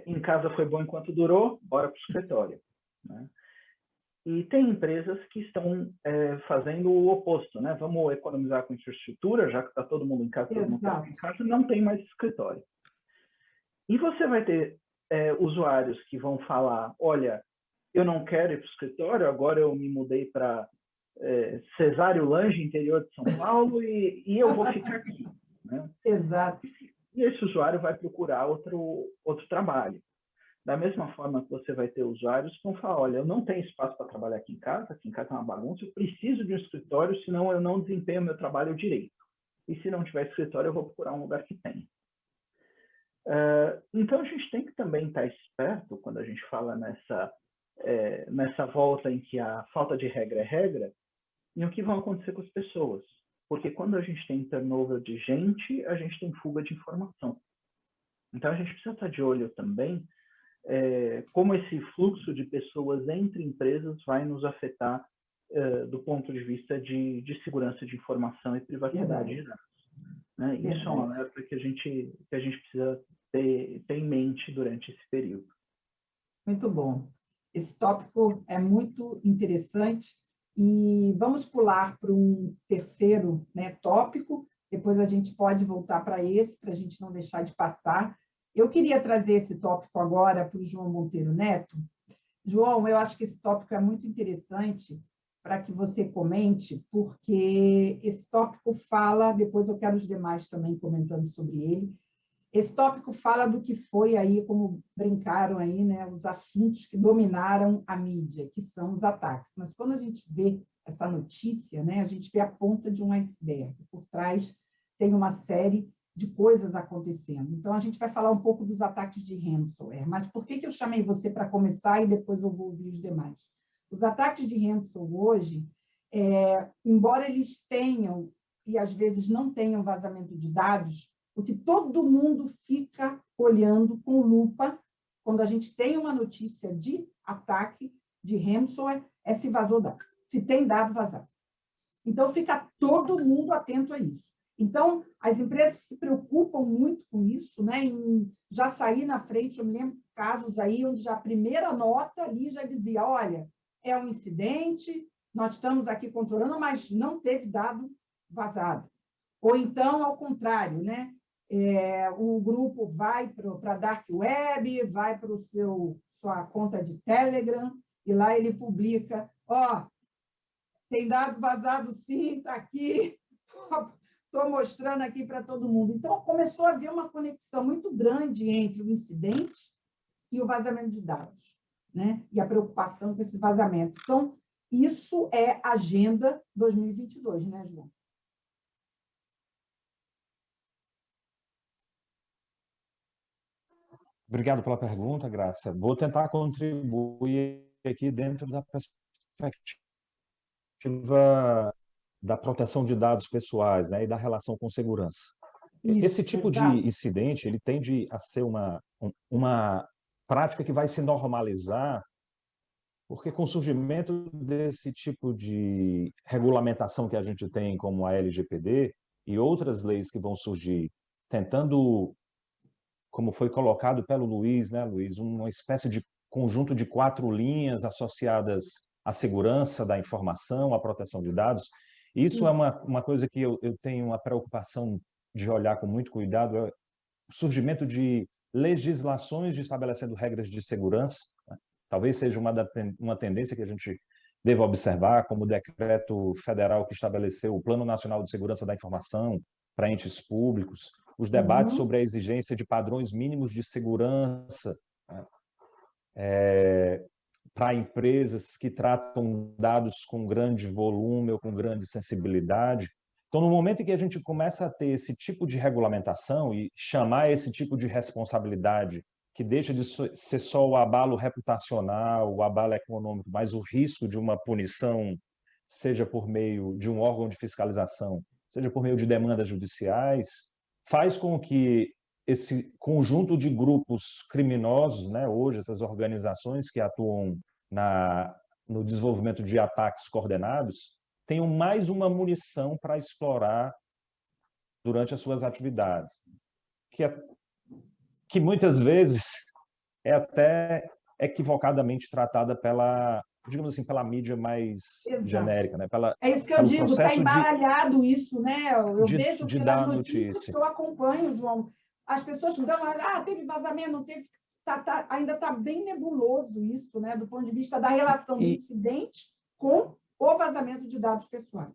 em casa foi bom enquanto durou, bora para o escritório, né? E tem empresas que estão fazendo o oposto, né? Vamos economizar com infraestrutura, já que está todo mundo em casa, todo mundo tá em casa, não tem mais escritório. E você vai ter usuários que vão falar, olha, eu não quero ir para o escritório, agora eu me mudei para Cesário Lange, interior de São Paulo, e eu vou ficar aqui, né? Exato. E esse usuário vai procurar outro trabalho. Da mesma forma que você vai ter usuários que vão falar, olha, eu não tenho espaço para trabalhar aqui em casa é uma bagunça, eu preciso de um escritório, senão eu não desempenho meu trabalho direito. E se não tiver escritório, eu vou procurar um lugar que tenha. Então, a gente tem que também estar esperto quando a gente fala nessa volta em que a falta de regra é regra, e o que vai acontecer com as pessoas. Porque quando a gente tem turnover de gente, a gente tem fuga de informação. Então, a gente precisa estar de olho também como esse fluxo de pessoas entre empresas vai nos afetar do ponto de vista de segurança de informação e privacidade de dados, né? Isso é uma alerta que a gente precisa ter em mente durante esse período. Muito bom. Esse tópico é muito interessante e vamos pular para um terceiro, né, tópico, depois a gente pode voltar para esse, para a gente não deixar de passar. Eu queria trazer esse tópico agora para o João Monteiro Neto. João, eu acho que esse tópico é muito interessante para que você comente, porque esse tópico fala, depois eu quero os demais também comentando sobre ele, esse tópico fala do que foi aí, como brincaram aí, né, os assuntos que dominaram a mídia, que são os ataques. Mas quando a gente vê essa notícia, né, a gente vê a ponta de um iceberg. Por trás tem uma série de coisas acontecendo. Então, a gente vai falar um pouco dos ataques de ransomware. Mas por que eu chamei você para começar e depois eu vou ouvir os demais? Os ataques de ransomware hoje, embora eles tenham, e às vezes não tenham vazamento de dados, o que todo mundo fica olhando com lupa quando a gente tem uma notícia de ataque de ransomware se vazou dado, se tem dado vazado. Então, fica todo mundo atento a isso. Então, as empresas se preocupam muito com isso, né? Em já sair na frente, eu me lembro de casos aí onde já a primeira nota ali já dizia, olha, é um incidente, nós estamos aqui controlando, mas não teve dado vazado. Ou então, ao contrário, né? O grupo vai para a Dark Web, vai para sua conta de Telegram, e lá ele publica, tem dado vazado sim, está aqui, estou mostrando aqui para todo mundo. Então, começou a haver uma conexão muito grande entre o incidente e o vazamento de dados, né? E a preocupação com esse vazamento. Então, isso é Agenda 2022, né, João? Obrigado pela pergunta, Graça. Vou tentar contribuir aqui dentro da perspectiva da proteção de dados pessoais, né, e da relação com segurança. Esse tipo de incidente, ele tende a ser uma prática que vai se normalizar, porque com o surgimento desse tipo de regulamentação que a gente tem, como a LGPD, e outras leis que vão surgir, tentando, como foi colocado pelo Luiz, né, Luiz, uma espécie de conjunto de 4 linhas associadas à segurança da informação, à proteção de dados. Isso é uma coisa que eu tenho uma preocupação de olhar com muito cuidado, é o surgimento de legislações estabelecendo regras de segurança, né? Talvez seja uma tendência que a gente deva observar, como o decreto federal que estabeleceu o Plano Nacional de Segurança da Informação para entes públicos, os debates sobre a exigência de padrões mínimos de segurança, né, para empresas que tratam dados com grande volume ou com grande sensibilidade. Então, no momento em que a gente começa a ter esse tipo de regulamentação e chamar esse tipo de responsabilidade, que deixa de ser só o abalo reputacional, o abalo econômico, mas o risco de uma punição, seja por meio de um órgão de fiscalização, seja por meio de demandas judiciais, faz com que esse conjunto de grupos criminosos, né, hoje essas organizações que atuam no desenvolvimento de ataques coordenados, tenham mais uma munição para explorar durante as suas atividades, que muitas vezes é até equivocadamente tratada pela, digamos assim, pela mídia mais genérica, né? É isso que eu digo, está embaralhado isso, né? Eu vejo pelas notícias que eu acompanho, João. As pessoas dão, teve vazamento, não teve, ainda está bem nebuloso isso, né? Do ponto de vista da relação do incidente com o vazamento de dados pessoais.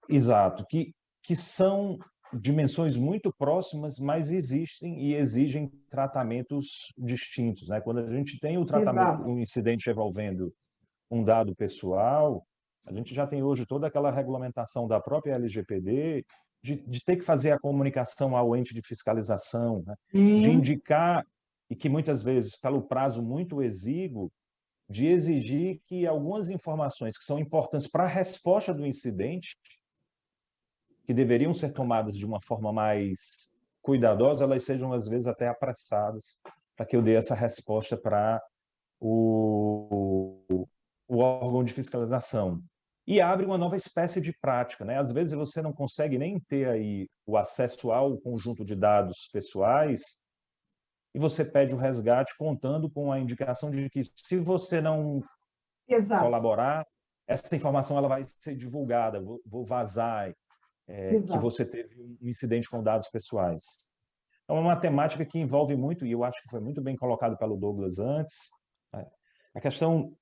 Exato, que são dimensões muito próximas, mas existem e exigem tratamentos distintos, né? Quando a gente tem o tratamento, um incidente envolvendo um dado pessoal, a gente já tem hoje toda aquela regulamentação da própria LGPD de ter que fazer a comunicação ao ente de fiscalização, né? De indicar, e que muitas vezes, pelo prazo muito exíguo, de exigir que algumas informações que são importantes para a resposta do incidente, que deveriam ser tomadas de uma forma mais cuidadosa, elas sejam, às vezes, até apressadas, para que eu dê essa resposta para o órgão de fiscalização. E abre uma nova espécie de prática, né? Às vezes você não consegue nem ter aí o acesso ao conjunto de dados pessoais e você pede o resgate contando com a indicação de que, se você não colaborar, essa informação ela vai ser divulgada, vou vazar, que você teve um incidente com dados pessoais. Então, é uma temática que envolve muito, e eu acho que foi muito bem colocado pelo Douglas antes, a questão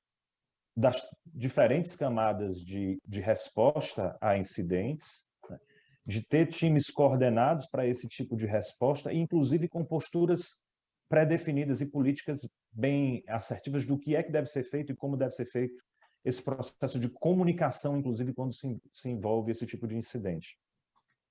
das diferentes camadas de resposta a incidentes, né? De ter times coordenados para esse tipo de resposta, inclusive com posturas pré-definidas e políticas bem assertivas do que é que deve ser feito e como deve ser feito esse processo de comunicação, inclusive quando se envolve esse tipo de incidente.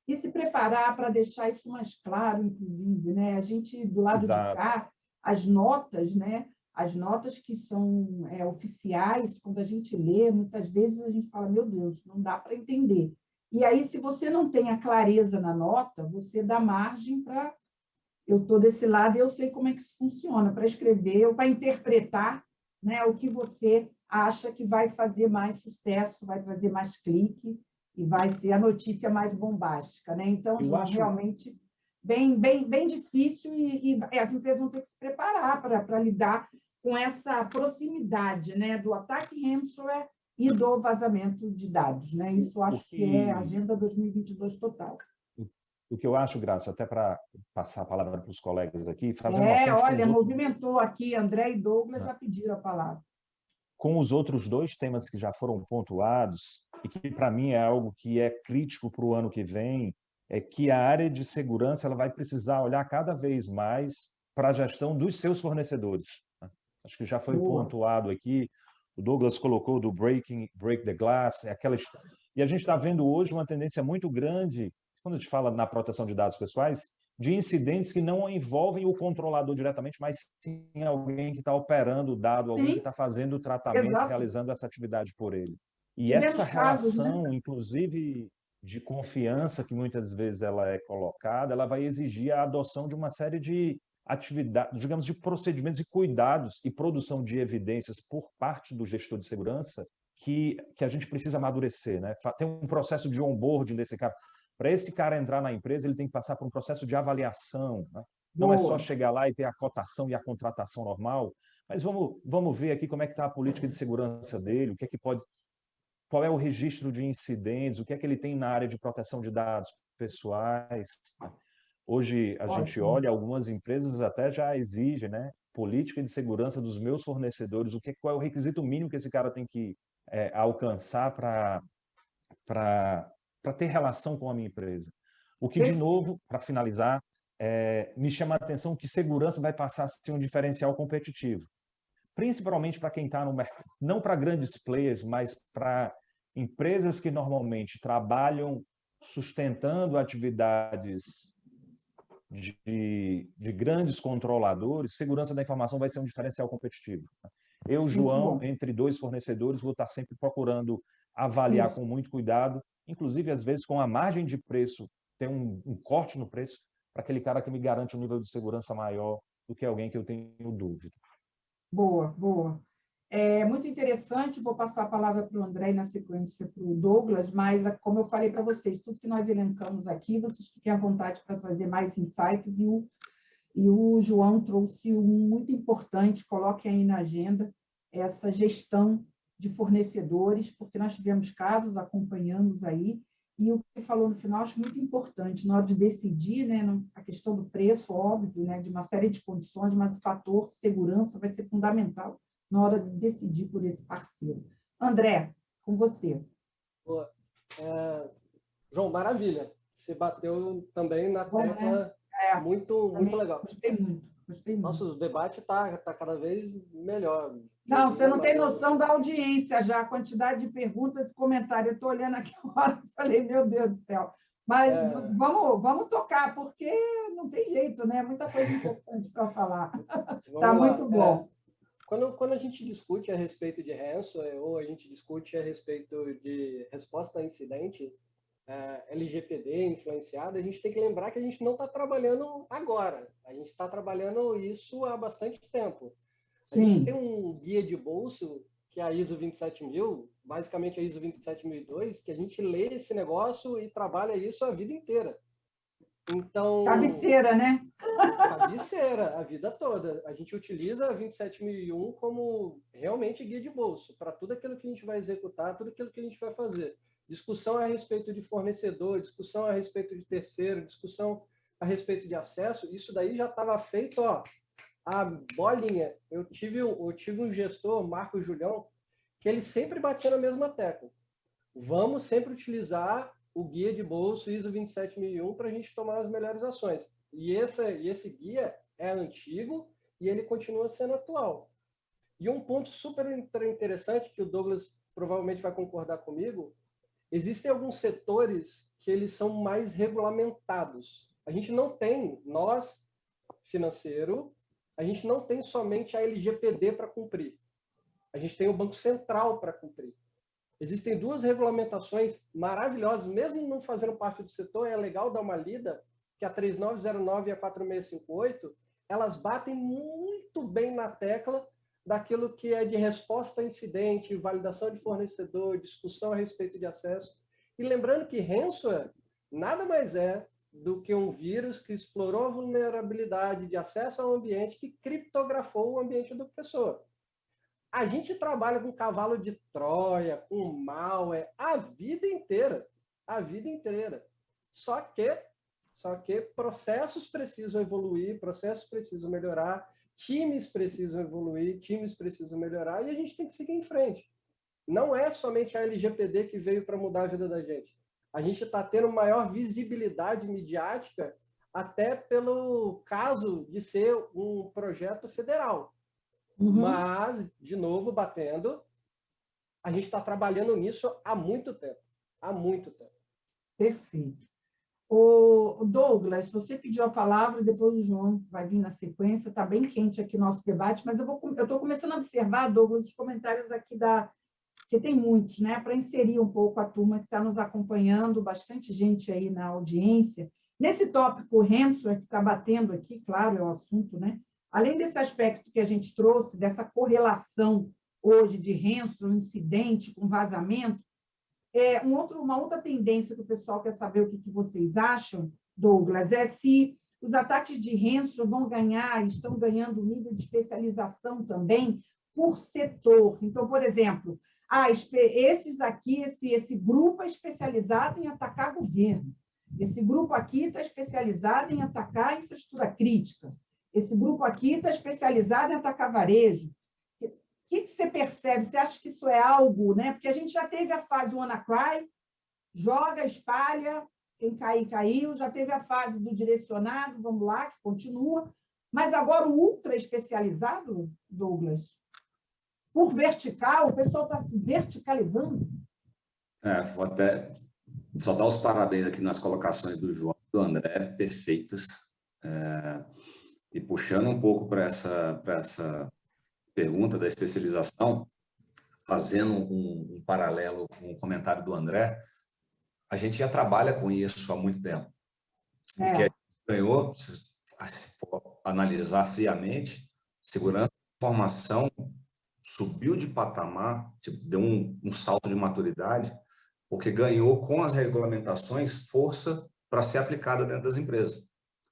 E se preparar para deixar isso mais claro, inclusive, né? A gente, do lado de cá, as notas, né? As notas que são oficiais, quando a gente lê, muitas vezes a gente fala, meu Deus, não dá para entender. E aí, se você não tem a clareza na nota, você dá margem para... Eu estou desse lado e eu sei como é que isso funciona, para escrever ou para interpretar, né, o que você acha que vai fazer mais sucesso, vai trazer mais clique e vai ser a notícia mais bombástica, né? Então, João, realmente bem difícil e as empresas vão ter que se preparar para lidar com essa proximidade, né, do ataque ransomware e do vazamento de dados, né? Isso acho que é a Agenda 2022 total. O que eu acho, Graça, até para passar a palavra para os colegas aqui, fazendo uma ponte olha, movimentou aqui, André e Douglas já pediram a palavra. Com os outros 2 temas que já foram pontuados, e que para mim é algo que é crítico para o ano que vem, é que a área de segurança ela vai precisar olhar cada vez mais para a gestão dos seus fornecedores. Acho que já foi pontuado aqui, o Douglas colocou do break the glass, e a gente está vendo hoje uma tendência muito grande, quando a gente fala na proteção de dados pessoais, de incidentes que não envolvem o controlador diretamente, mas sim alguém que está operando o dado, alguém que está fazendo o tratamento, realizando essa atividade por ele. E essa relação, inclusive, de confiança que muitas vezes ela é colocada, ela vai exigir a adoção de uma série de atividade, digamos, de procedimentos e cuidados e produção de evidências por parte do gestor de segurança que a gente precisa amadurecer, né? Tem um processo de onboarding desse cara. Para esse cara entrar na empresa, ele tem que passar por um processo de avaliação, né? Não é só chegar lá e ter a cotação e a contratação normal, mas vamos ver aqui como é que está a política de segurança dele, o que é que pode, qual é o registro de incidentes, o que é que ele tem na área de proteção de dados pessoais. Hoje a gente olha, algumas empresas até já exigem, né, política de segurança dos meus fornecedores, qual é o requisito mínimo que esse cara tem que alcançar para ter relação com a minha empresa. O que, de novo, para finalizar, me chama a atenção que segurança vai passar a ser um diferencial competitivo, principalmente para quem está no mercado, não para grandes players, mas para empresas que normalmente trabalham sustentando atividades de grandes controladores. Segurança da informação vai ser um diferencial competitivo. Eu, João, entre 2 fornecedores, vou estar sempre procurando avaliar com muito cuidado, inclusive, às vezes, com a margem de preço, ter um corte no preço, para aquele cara que me garante um nível de segurança maior do que alguém que eu tenho dúvida. Boa, boa. É muito interessante, vou passar a palavra para o André e, na sequência, para o Douglas, mas, como eu falei para vocês, tudo que nós elencamos aqui, vocês fiquem à vontade para trazer mais insights, e o João trouxe um muito importante, coloquem aí na agenda, essa gestão de fornecedores, porque nós tivemos casos, acompanhamos aí, e o que ele falou no final, acho muito importante, na hora de decidir, né, a questão do preço, óbvio, né, de uma série de condições, mas o fator segurança vai ser fundamental na hora de decidir por esse parceiro. André, com você. Boa. João, maravilha. Você bateu também na tecla, né? Muito legal. Gostei muito. Nossa, o debate está cada vez melhor. Não, você não tem noção da audiência já, a quantidade de perguntas e comentários. Eu estou olhando aqui agora e falei, meu Deus do céu. Mas vamos tocar, porque não tem jeito, né? Muita coisa importante para falar. Está muito bom. Quando a gente discute a respeito de ransomware ou a gente discute a respeito de resposta a incidente, LGPD influenciada, a gente tem que lembrar que a gente não está trabalhando agora. A gente está trabalhando isso há bastante tempo. A gente tem um guia de bolso, que é a ISO 27000, basicamente a ISO 27002, que a gente lê esse negócio e trabalha isso a vida inteira. Então, cabeceira, né? Cabeceira, a vida toda. A gente utiliza a 27001 como realmente guia de bolso, para tudo aquilo que a gente vai executar, tudo aquilo que a gente vai fazer. Discussão a respeito de fornecedor, discussão a respeito de terceiro, discussão a respeito de acesso, isso daí já estava feito, a bolinha. Eu tive um gestor, Marco Julião, que ele sempre batia na mesma tecla. Vamos sempre utilizar o guia de bolso ISO 27001 para a gente tomar as melhores ações. E esse guia é antigo e ele continua sendo atual. E um ponto super interessante, que o Douglas provavelmente vai concordar comigo, existem alguns setores que eles são mais regulamentados. A gente não tem, nós, financeiro, a gente não tem somente a LGPD para cumprir. A gente tem o Banco Central para cumprir. Existem 2 regulamentações maravilhosas, mesmo não fazendo parte do setor, é legal dar uma lida, que a 3909 e a 4658, elas batem muito bem na tecla daquilo que é de resposta a incidente, validação de fornecedor, discussão a respeito de acesso. E lembrando que ransomware nada mais é do que um vírus que explorou a vulnerabilidade de acesso ao ambiente, que criptografou o ambiente da pessoa. A gente trabalha com cavalo de Troia, com malware, a vida inteira. A vida inteira. Só que processos precisam evoluir, processos precisam melhorar, times precisam evoluir, times precisam melhorar, e a gente tem que seguir em frente. Não é somente a LGPD que veio para mudar a vida da gente. A gente está tendo maior visibilidade midiática até pelo caso de ser um projeto federal. Mas, de novo, batendo, a gente está trabalhando nisso há muito tempo. Há muito tempo. Perfeito. O Douglas, você pediu a palavra, depois o João vai vir na sequência. Está bem quente aqui o nosso debate, mas eu estou começando a observar, Douglas, os comentários aqui porque tem muitos, né? Para inserir um pouco a turma que está nos acompanhando, bastante gente aí na audiência. Nesse tópico ransomware, que está batendo aqui, claro, é o assunto, né? Além desse aspecto que a gente trouxe, dessa correlação hoje de ransomware, incidente com vazamento, uma outra tendência que o pessoal quer saber o que vocês acham, Douglas, é se os ataques de ransomware vão ganhar, estão ganhando nível de especialização também por setor. Então, por exemplo, esses aqui, esse grupo é especializado em atacar governo. Esse grupo aqui está especializado em atacar infraestrutura crítica. Esse grupo aqui está especializado em atacar varejo. O que você percebe? Você acha que isso é algo, né? Porque a gente já teve a fase WannaCry, joga, espalha, quem cair, caiu. Já teve a fase do direcionado, vamos lá, que continua. Mas agora o ultra especializado, Douglas, por vertical, o pessoal está se verticalizando. Vou até só dar os parabéns aqui nas colocações do João e do André, perfeitas. E puxando um pouco para essa pergunta da especialização, fazendo um paralelo com o comentário do André, a gente já trabalha com isso há muito tempo. O que a gente ganhou, se for analisar friamente, segurança da informação subiu de patamar, deu um salto de maturidade, porque ganhou com as regulamentações força para ser aplicada dentro das empresas.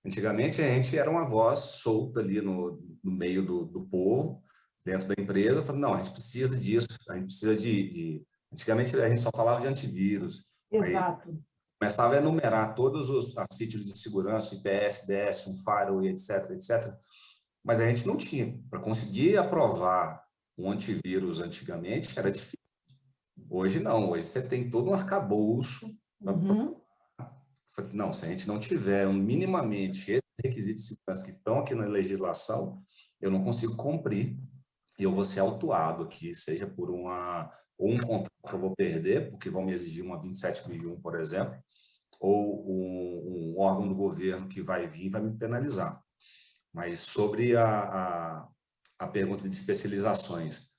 Antigamente, a gente era uma voz solta ali no meio do povo, dentro da empresa, falando, não, a gente precisa disso, a gente precisa de... Antigamente, a gente só falava de antivírus. Exato. Começava a enumerar todas as features de segurança, IPS, DS, um firewall, etc., etc. Mas a gente não tinha. Para conseguir aprovar um antivírus antigamente, era difícil. Hoje não, hoje você tem todo um arcabouço. Não, se a gente não tiver minimamente esses requisitos de segurança que estão aqui na legislação, eu não consigo cumprir e eu vou ser autuado aqui, seja por um contrato que eu vou perder, porque vão me exigir uma 27001, por exemplo, ou um órgão do governo que vai vir e vai me penalizar. Mas sobre a pergunta de especializações,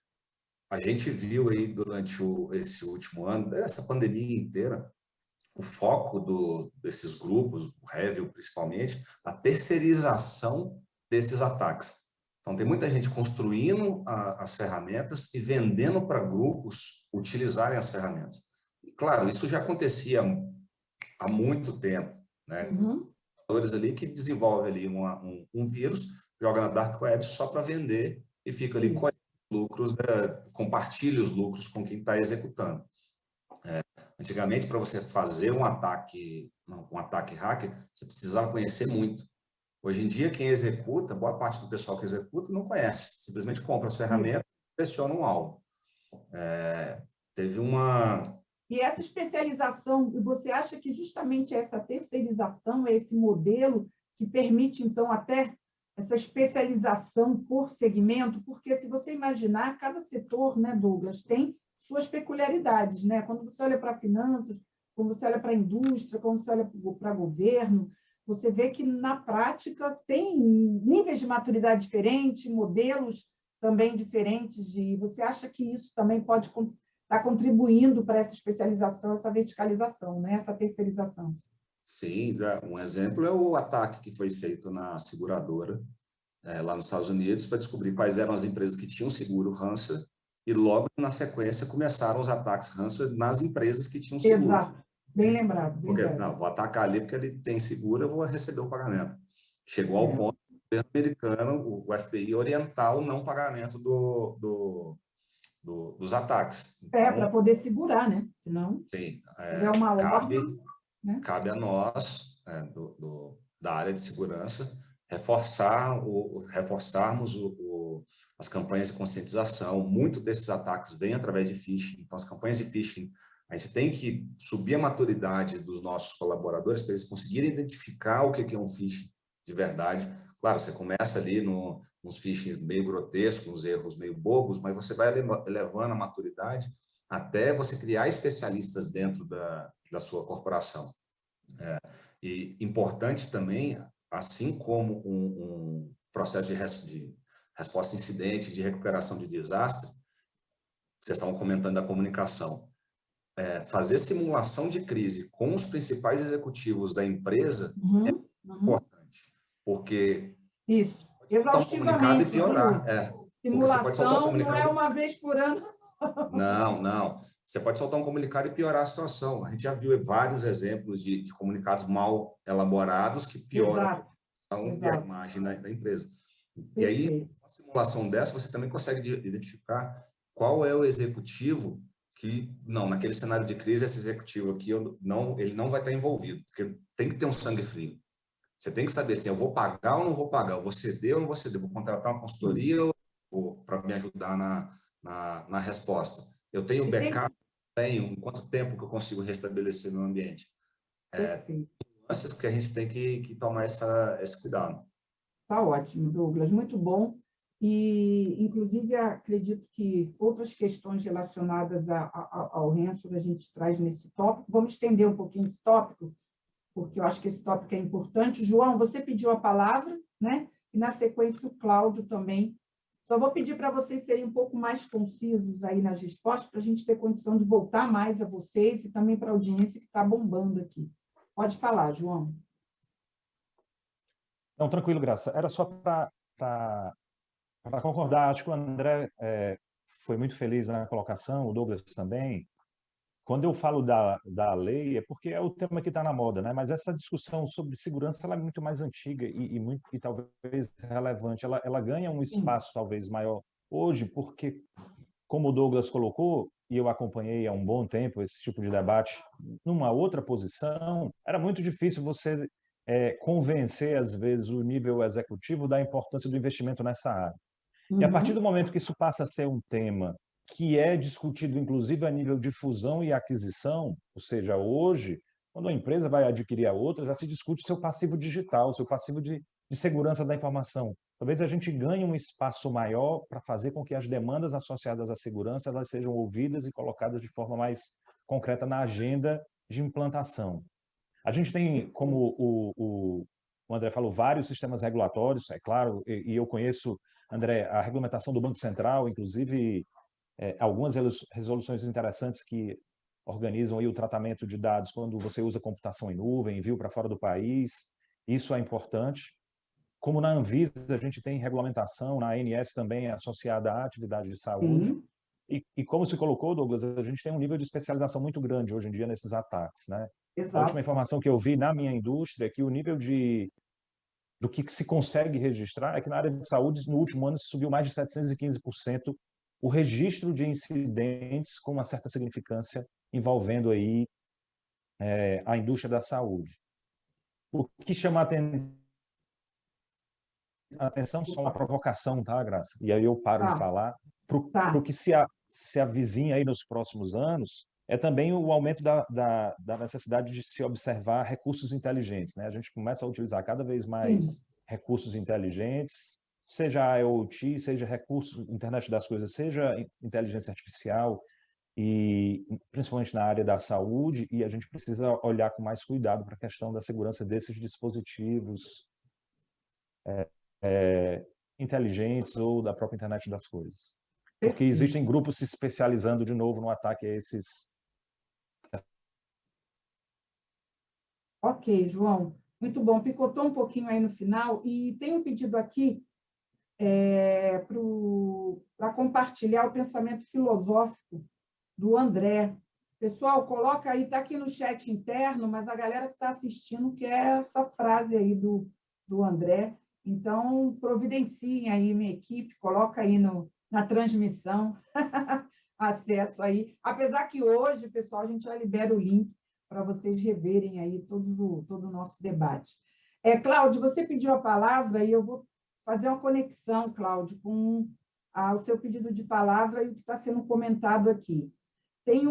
a gente viu aí durante esse último ano, essa pandemia inteira, o foco desses grupos, o Revil principalmente, a terceirização desses ataques. Então, tem muita gente construindo as ferramentas e vendendo para grupos utilizarem as ferramentas. E, claro, isso já acontecia há muito tempo, né? Ali que desenvolve ali um vírus, joga na dark web só para vender e fica ali com lucros, compartilha os lucros com quem está executando. Antigamente, para você fazer um ataque hacker, você precisava conhecer muito. Hoje em dia, quem executa, boa parte do pessoal que executa não conhece, simplesmente compra as ferramentas e pressiona um alvo. E essa especialização, você acha que justamente essa terceirização é esse modelo que permite, então, até essa especialização por segmento? Porque, se você imaginar, cada setor, né, Douglas, tem suas peculiaridades, né? Quando você olha para finanças, quando você olha para a indústria, quando você olha para governo, você vê que, na prática, tem níveis de maturidade diferentes, modelos também diferentes. Você acha que isso também pode estar contribuindo para essa especialização, essa verticalização, né? Essa terceirização? Sim, um exemplo é o ataque que foi feito na seguradora, lá nos Estados Unidos, para descobrir quais eram as empresas que tinham seguro ransomware, e logo na sequência começaram os ataques ransomware nas empresas que tinham seguro. Exato, bem lembrado. Porque, não, vou atacar ali porque ele tem seguro, eu vou receber o pagamento. Chegou ao ponto do governo americano, o FBI, orientar o não pagamento dos ataques. Então, para poder segurar, né? Senão, sim, é uma ordem, né? Cabe a nós, da área de segurança, reforçarmos as campanhas de conscientização. Muito desses ataques vêm através de phishing. Então, as campanhas de phishing, a gente tem que subir a maturidade dos nossos colaboradores para eles conseguirem identificar o que é um phishing de verdade. Claro, você começa ali nos phishing meio grotescos, uns erros meio bobos, mas você vai elevando a maturidade até você criar especialistas dentro da sua corporação. E importante também, assim como um processo de resposta a incidente, de recuperação de desastre, vocês estavam comentando da comunicação. fazer simulação de crise com os principais executivos da empresa é importante, porque isso, exaustivamente, exaustivamente, e piorar. Porque você pode soltar um simulação comunicado. não é uma vez por ano. Não. Você pode soltar um comunicado e piorar a situação. A gente já viu vários exemplos de comunicados mal elaborados que pioram a situação e a imagem da empresa. E aí, com uma simulação dessa, você também consegue identificar qual é o executivo que, não, naquele cenário de crise, esse executivo aqui, ele não vai estar envolvido, porque tem que ter um sangue frio. Você tem que saber se eu vou pagar ou não vou pagar, eu vou ceder ou não vou ceder, vou contratar uma consultoria para me ajudar na resposta. Eu tenho backup, em quanto tempo que eu consigo restabelecer meu ambiente? Nuances que a gente tem que tomar esse cuidado. Está ótimo, Douglas, muito bom. E, inclusive, acredito que outras questões relacionadas ao Renzo a gente traz nesse tópico. Vamos estender um pouquinho esse tópico, porque eu acho que esse tópico é importante. João, você pediu a palavra, né? E, na sequência, o Cláudio também. Só vou pedir para vocês serem um pouco mais concisos aí nas respostas, para a gente ter condição de voltar mais a vocês e também para a audiência que está bombando aqui. Pode falar, João. Não, tranquilo, Graça. Era só para concordar. Acho que o André foi muito feliz na colocação, o Douglas também. Quando eu falo da lei, é porque é o tema que está na moda, né? Mas essa discussão sobre segurança ela é muito mais antiga e talvez relevante. Ela ganha um espaço talvez maior hoje, porque, como o Douglas colocou, e eu acompanhei há um bom tempo esse tipo de debate, numa outra posição, era muito difícil você convencer, às vezes, o nível executivo da importância do investimento nessa área. E a partir do momento que isso passa a ser um tema que é discutido, inclusive, a nível de fusão e aquisição, ou seja, hoje, quando a empresa vai adquirir a outra, já se discute seu passivo digital, seu passivo de segurança da informação. Talvez a gente ganhe um espaço maior para fazer com que as demandas associadas à segurança elas sejam ouvidas e colocadas de forma mais concreta na agenda de implantação. A gente tem, como o André falou, vários sistemas regulatórios, é claro, e eu conheço, André, a regulamentação do Banco Central, inclusive algumas resoluções interessantes que organizam aí o tratamento de dados quando você usa computação em nuvem, envio para fora do país, isso é importante. Como na Anvisa, a gente tem regulamentação, na ANS também associada à atividade de saúde. E como se colocou, Douglas, a gente tem um nível de especialização muito grande hoje em dia nesses ataques, né? Exato. A última informação que eu vi na minha indústria é que o nível do que se consegue registrar é que na área de saúde, no último ano, subiu mais de 715% o registro de incidentes com uma certa significância envolvendo aí a indústria da saúde. O que chama a atenção só uma provocação, tá, Graça? E aí eu paro de falar. Para o que se avizinha aí nos próximos anos é também o aumento da necessidade de se observar recursos inteligentes, né? A gente começa a utilizar cada vez mais recursos inteligentes, seja a IoT, seja recursos, internet das coisas, seja inteligência artificial, e principalmente na área da saúde, e a gente precisa olhar com mais cuidado para a questão da segurança desses dispositivos inteligentes ou da própria internet das coisas. Porque existem grupos se especializando de novo no ataque a esses. Ok, João. Muito bom. Picotou um pouquinho aí no final. E tem um pedido aqui para compartilhar o pensamento filosófico do André. Pessoal, coloca aí, está aqui no chat interno, mas a galera que está assistindo quer essa frase aí do André. Então, providenciem aí, minha equipe, coloca aí na transmissão, acesso aí. Apesar que hoje, pessoal, a gente já libera o link para vocês reverem aí todo o nosso debate. Cláudio, você pediu a palavra e eu vou fazer uma conexão, Cláudio, com o seu pedido de palavra e o que está sendo comentado aqui. Tem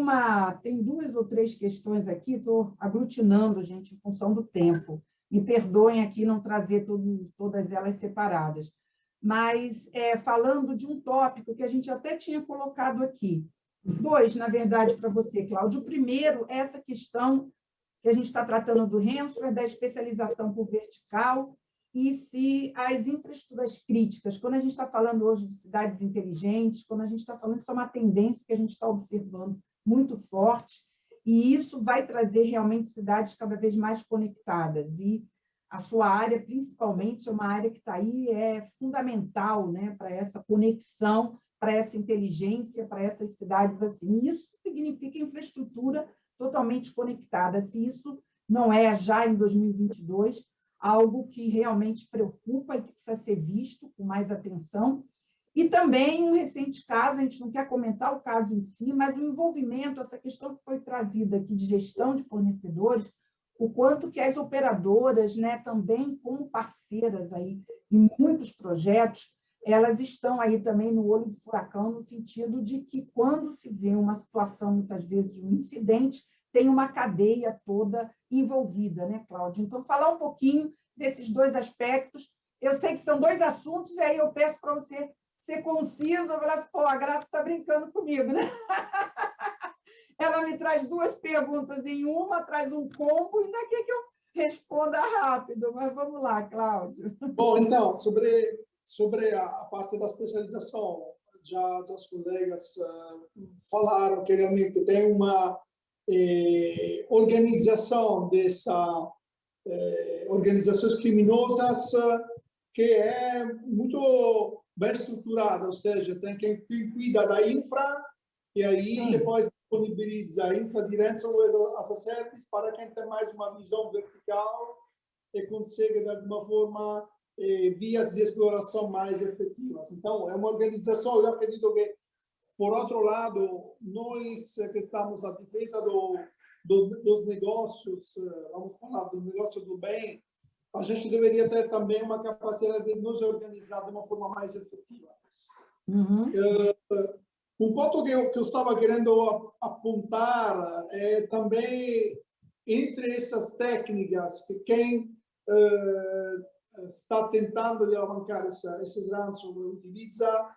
2 ou 3 questões aqui, estou aglutinando, gente, em função do tempo. Me perdoem aqui não trazer todas elas separadas. Mas falando de um tópico que a gente até tinha colocado aqui. 2, na verdade, para você, Cláudio. O primeiro é essa questão que a gente está tratando do Renzo, da especialização por vertical, e se as infraestruturas críticas, quando a gente está falando hoje de cidades inteligentes, quando a gente está falando, isso é uma tendência que a gente está observando muito forte, e isso vai trazer realmente cidades cada vez mais conectadas. E a sua área, principalmente, é uma área que está aí, é fundamental, né, para essa conexão, para essa inteligência, para essas cidades assim. E isso significa infraestrutura totalmente conectada. Se isso não é, já em 2022, algo que realmente preocupa e que precisa ser visto com mais atenção. E também um recente caso, a gente não quer comentar o caso em si, mas o envolvimento, essa questão que foi trazida aqui de gestão de fornecedores, o quanto que as operadoras, né, também como parceiras aí em muitos projetos, elas estão aí também no olho do furacão, no sentido de que quando se vê uma situação, muitas vezes, de um incidente, tem uma cadeia toda envolvida, né, Cláudia? Então, falar um pouquinho desses dois aspectos. Eu sei que são dois assuntos, e aí eu peço para você ser conciso, eu falar assim, pô, a Graça está brincando comigo, né? Ela me traz duas perguntas em uma, traz um combo, e ainda quer que eu responda rápido, mas vamos lá, Cláudio. Bom, então, sobre a parte da especialização, já os colegas falaram que realmente tem uma organização organizações criminosas que é muito bem estruturada, ou seja, tem quem cuida da infra e aí depois disponibiliza a infra direto as assertes para quem tem mais uma visão vertical e consegue, de alguma forma, vias de exploração mais efetivas. Então, é uma organização, eu acredito que, por outro lado, nós que estamos na defesa dos negócios, vamos falar do negócio do bem, a gente deveria ter também uma capacidade de nos organizar de uma forma mais efetiva. Um ponto que eu estava querendo apontar é também, entre essas técnicas, que quem está tentando alavancar esses ransomware utiliza,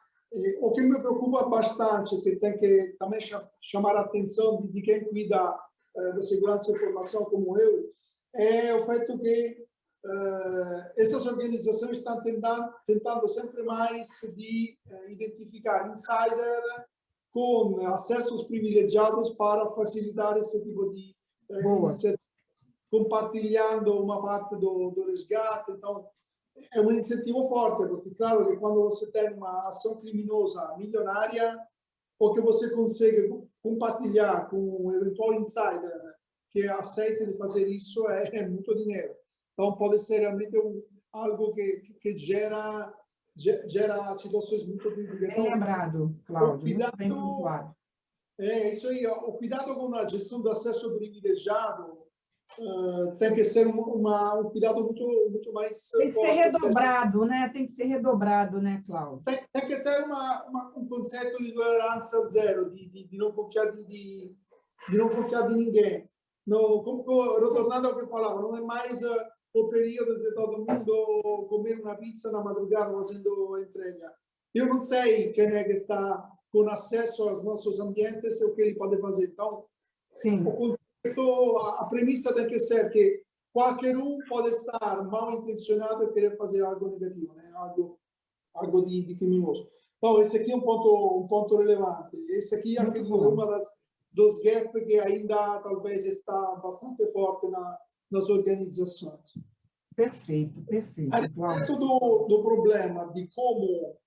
o que me preocupa bastante, que tem que também chamar a atenção de quem cuida da segurança da informação como eu, é o fato que essas organizações estão tentando sempre mais de identificar insider com acessos privilegiados para facilitar esse tipo de iniciativa, compartilhando uma parte do resgate. Então, é um incentivo forte, porque, claro, que quando você tem uma ação criminosa milionária, o que você consegue compartilhar com um eventual insider que aceite de fazer isso é muito dinheiro. Então, pode ser realmente algo que gera situações muito críticas. Bem lembrado, Cláudio, muito bem pontuado. É isso aí. O cuidado com a gestão do acesso privilegiado tem que ser um cuidado muito mais... Tem que ser redobrado, né? Tem que ser redobrado, né, Cláudio? Tem que ter um conceito de tolerância zero, de não confiar de não confiar de ninguém. Não, retornando ao que eu falava, não é mais o período de todo mundo comer uma pizza na madrugada fazendo entrega. Eu não sei quem é que está com acesso aos nossos ambientes e o que ele pode fazer. Então, o conceito, a premissa tem que ser que qualquer um pode estar mal intencionado e querer fazer algo negativo, né? algo de criminoso. Então, esse aqui é um ponto relevante. Esse aqui é uma dos gaps que ainda talvez está bastante forte nas organizações. Perfeito, perfeito. A respeito do problema de como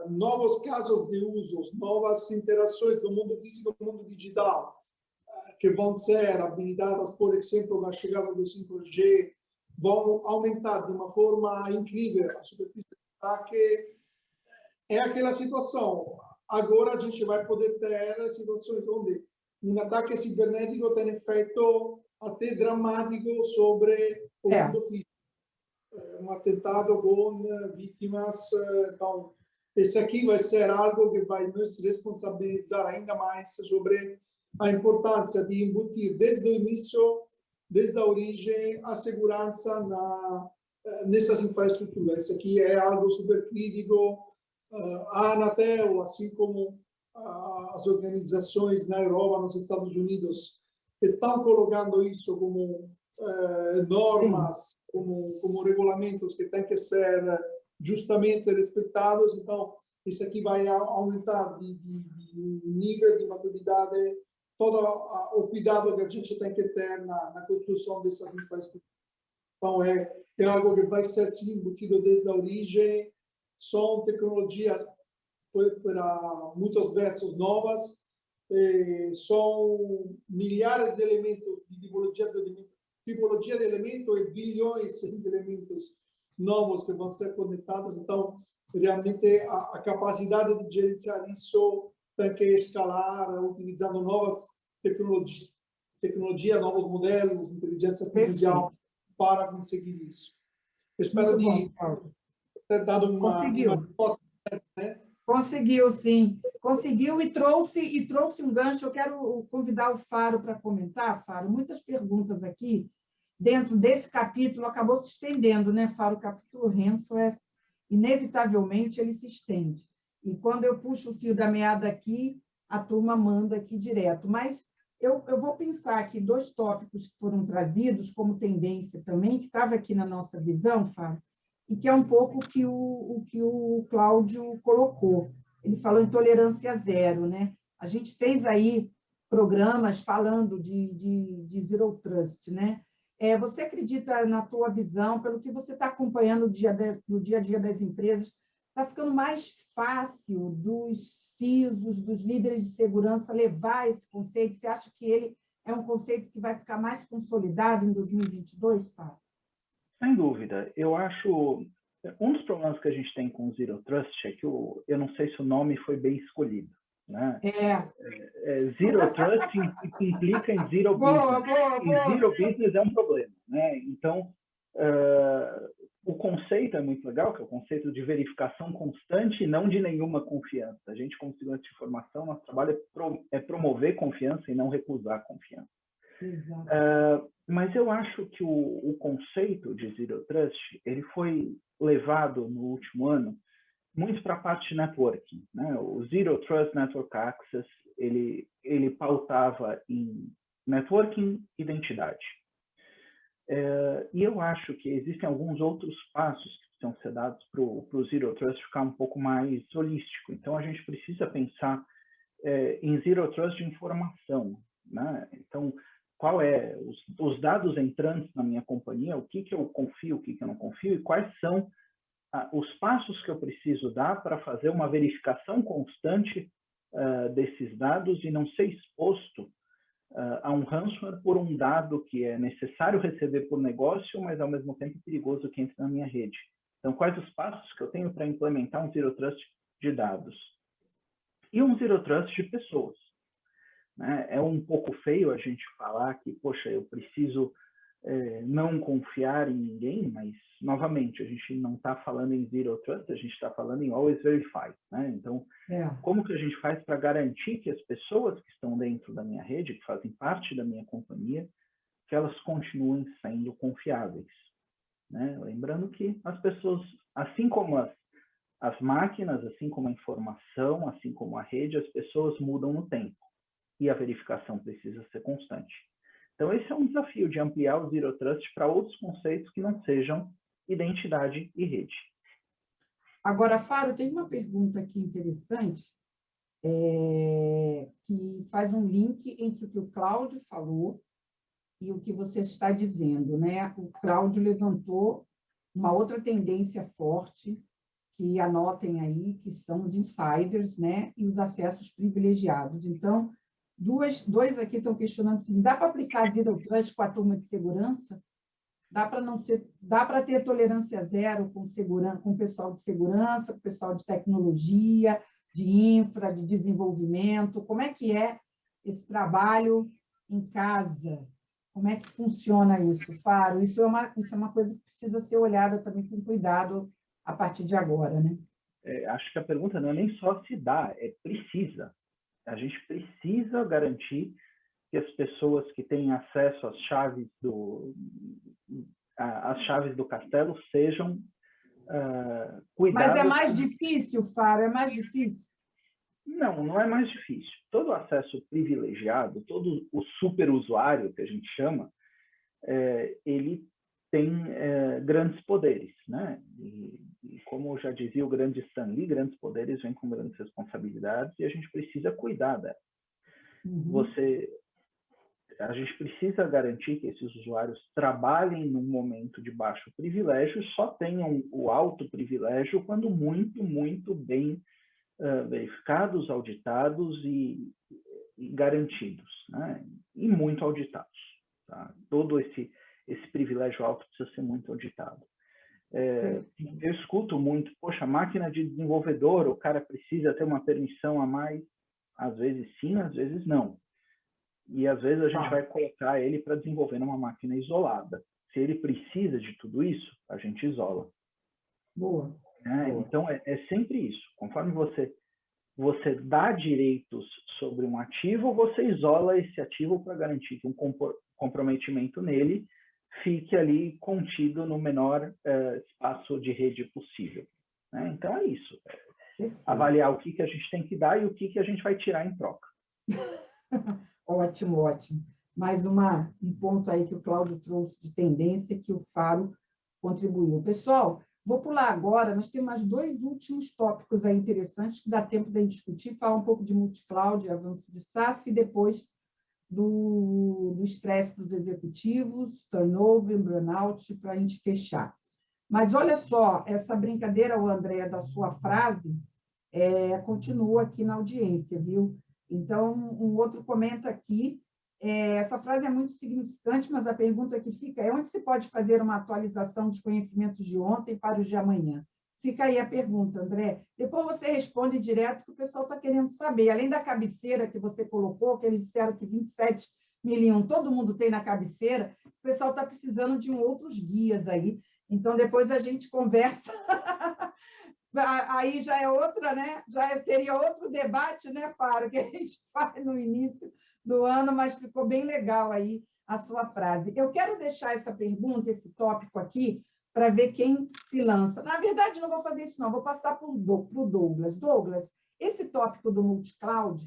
novos casos de usos, novas interações do mundo físico e do mundo digital, que vão ser habilitadas, por exemplo, na chegada do 5G, vão aumentar de uma forma incrível a superfície de ataque. É aquela situação. Agora a gente vai poder ter situações onde um ataque cibernético tem efeito até dramático sobre o mundo físico. Um atentado com vítimas. Então, esse aqui vai ser algo que vai nos responsabilizar ainda mais sobre a importância de embutir desde o início, desde a origem, a segurança nessas infraestruturas. Isso aqui é algo super crítico. A Anatel, assim como as organizações na Europa, nos Estados Unidos, estão colocando isso como normas, como regulamentos que têm que ser justamente respeitados. Então, isso aqui vai aumentar de nível de maturidade todo o cuidado que a gente tem que ter na construção dessas infraestruturas. Então, é algo que vai ser sim, embutido desde a origem. São tecnologias, para muitos versos, novas. São milhares de elementos, de tipologia de elementos e bilhões de elementos novos que vão ser conectados. Então, realmente, a capacidade de gerenciar isso tem que escalar, utilizando novas tecnologias, novos modelos, inteligência artificial, para conseguir isso. Espero ter dado uma resposta, né? Conseguiu, sim. Conseguiu e trouxe um gancho. Eu quero convidar o Faro para comentar, Faro. Muitas perguntas aqui dentro desse capítulo acabou se estendendo, né, Faro? O capítulo Ransomware, inevitavelmente, ele se estende. E quando eu puxo o fio da meada aqui, a turma manda aqui direto. Mas eu vou pensar aqui 2 tópicos que foram trazidos como tendência também, que estava aqui na nossa visão, Faro, e que é um pouco o que o Cláudio colocou. Ele falou em tolerância zero, né? A gente fez aí programas falando de Zero Trust, né? Você acredita, na tua visão, pelo que você está acompanhando no dia a dia das empresas, está ficando mais fácil dos CISOs, dos líderes de segurança, levar esse conceito? Você acha que ele é um conceito que vai ficar mais consolidado em 2022, Fábio? Sem dúvida. Eu acho... Um dos problemas que a gente tem com o Zero Trust é que eu não sei se o nome foi bem escolhido, né? Zero Trust implica em Zero Business. E Zero Business é um problema, né? Então, o conceito é muito legal, que é o conceito de verificação constante e não de nenhuma confiança. A gente, como segurança de informação, nosso trabalho é promover confiança e não recusar confiança. Mas eu acho que o conceito de Zero Trust ele foi levado no último ano muito para a parte de networking, né? O Zero Trust Network Access ele pautava em networking e identidade. E eu acho que existem alguns outros passos que precisam ser dados para o Zero Trust ficar um pouco mais holístico. Então, a gente precisa pensar em Zero Trust de informação, né? Então, qual é os dados entrantes na minha companhia, o que eu confio, o que eu não confio, e quais são os passos que eu preciso dar para fazer uma verificação constante desses dados e não ser exposto a um ransomware por um dado que é necessário receber por negócio, mas ao mesmo tempo perigoso que entre na minha rede. Então, quais os passos que eu tenho para implementar um Zero Trust de dados? E um Zero Trust de pessoas. Né? É um pouco feio a gente falar que, poxa, eu preciso não confiar em ninguém, mas, novamente, a gente não está falando em Zero Trust, a gente está falando em Always Verify. Né? Então, como que a gente faz para garantir que as pessoas que estão dentro da minha rede, que fazem parte da minha companhia, que elas continuem sendo confiáveis? Né? Lembrando que as pessoas, assim como as máquinas, assim como a informação, assim como a rede, as pessoas mudam no tempo. E a verificação precisa ser constante. Então, esse é um desafio de ampliar o Zero Trust para outros conceitos que não sejam identidade e rede. Agora, Faro, tem uma pergunta aqui interessante, que faz um link entre o que o Cláudio falou e o que você está dizendo, né? O Cláudio levantou uma outra tendência forte, que anotem aí, que são os insiders, né? E os acessos privilegiados. Então, dois aqui estão questionando assim, dá para aplicar Zero Trust com a turma de segurança? Dá para ter tolerância zero com o pessoal de segurança, com o pessoal de tecnologia, de infra, de desenvolvimento? Como é que é esse trabalho em casa? Como é que funciona isso, Faro? Isso é uma coisa que precisa ser olhada também com cuidado a partir de agora, né? Acho que a pergunta não é nem só se dá, é precisa. A gente precisa garantir que as pessoas que têm acesso às chaves do castelo sejam cuidadas. Mas é mais difícil, Faro? É mais difícil? Não é mais difícil. Todo acesso privilegiado, todo o superusuário, que a gente chama, ele tem grandes poderes, né? E como já dizia o grande Stan Lee, grandes poderes vêm com grandes responsabilidades e a gente precisa cuidar dela. A gente precisa garantir que esses usuários trabalhem num momento de baixo privilégio e só tenham o alto privilégio quando muito, muito bem verificados, auditados e garantidos, né? E muito auditados. Tá? Todo esse privilégio alto precisa ser muito auditado. Eu escuto muito, poxa, máquina de desenvolvedor, o cara precisa ter uma permissão a mais. Às vezes sim, às vezes não. E às vezes a gente vai colocar ele para desenvolver numa máquina isolada. Se ele precisa de tudo isso, a gente isola. Boa. Então, é sempre isso. Conforme você dá direitos sobre um ativo, você isola esse ativo para garantir que um comprometimento nele fique ali contido no menor espaço de rede possível. Né? Então, é isso. Avaliar o que a gente tem que dar e o que a gente vai tirar em troca. Ótimo, ótimo. Mais um ponto aí que o Cláudio trouxe de tendência que o Faro contribuiu. Pessoal, vou pular agora, nós temos mais 2 últimos tópicos aí interessantes que dá tempo de discutir, falar um pouco de multi-cloud, avanço de SaaS e depois do estresse dos executivos, turnover, burnout, para a gente fechar. Mas olha só, essa brincadeira, André, da sua frase, continua aqui na audiência, viu? Então, um outro comenta aqui, essa frase é muito significante, mas a pergunta que fica é onde se pode fazer uma atualização dos conhecimentos de ontem para os de amanhã? Fica aí a pergunta, André. Depois você responde direto, que o pessoal está querendo saber. Além da cabeceira que você colocou, que eles disseram que 27 milhões todo mundo tem na cabeceira, o pessoal está precisando de outros guias aí. Então, depois a gente conversa. Aí já é outra, né? Seria outro debate, né, Faro, que a gente faz no início do ano, mas ficou bem legal aí a sua frase. Eu quero deixar essa pergunta, esse tópico aqui, para ver quem se lança. Na verdade, não vou fazer isso, não. Vou passar para o Douglas. Douglas, esse tópico do multi-cloud,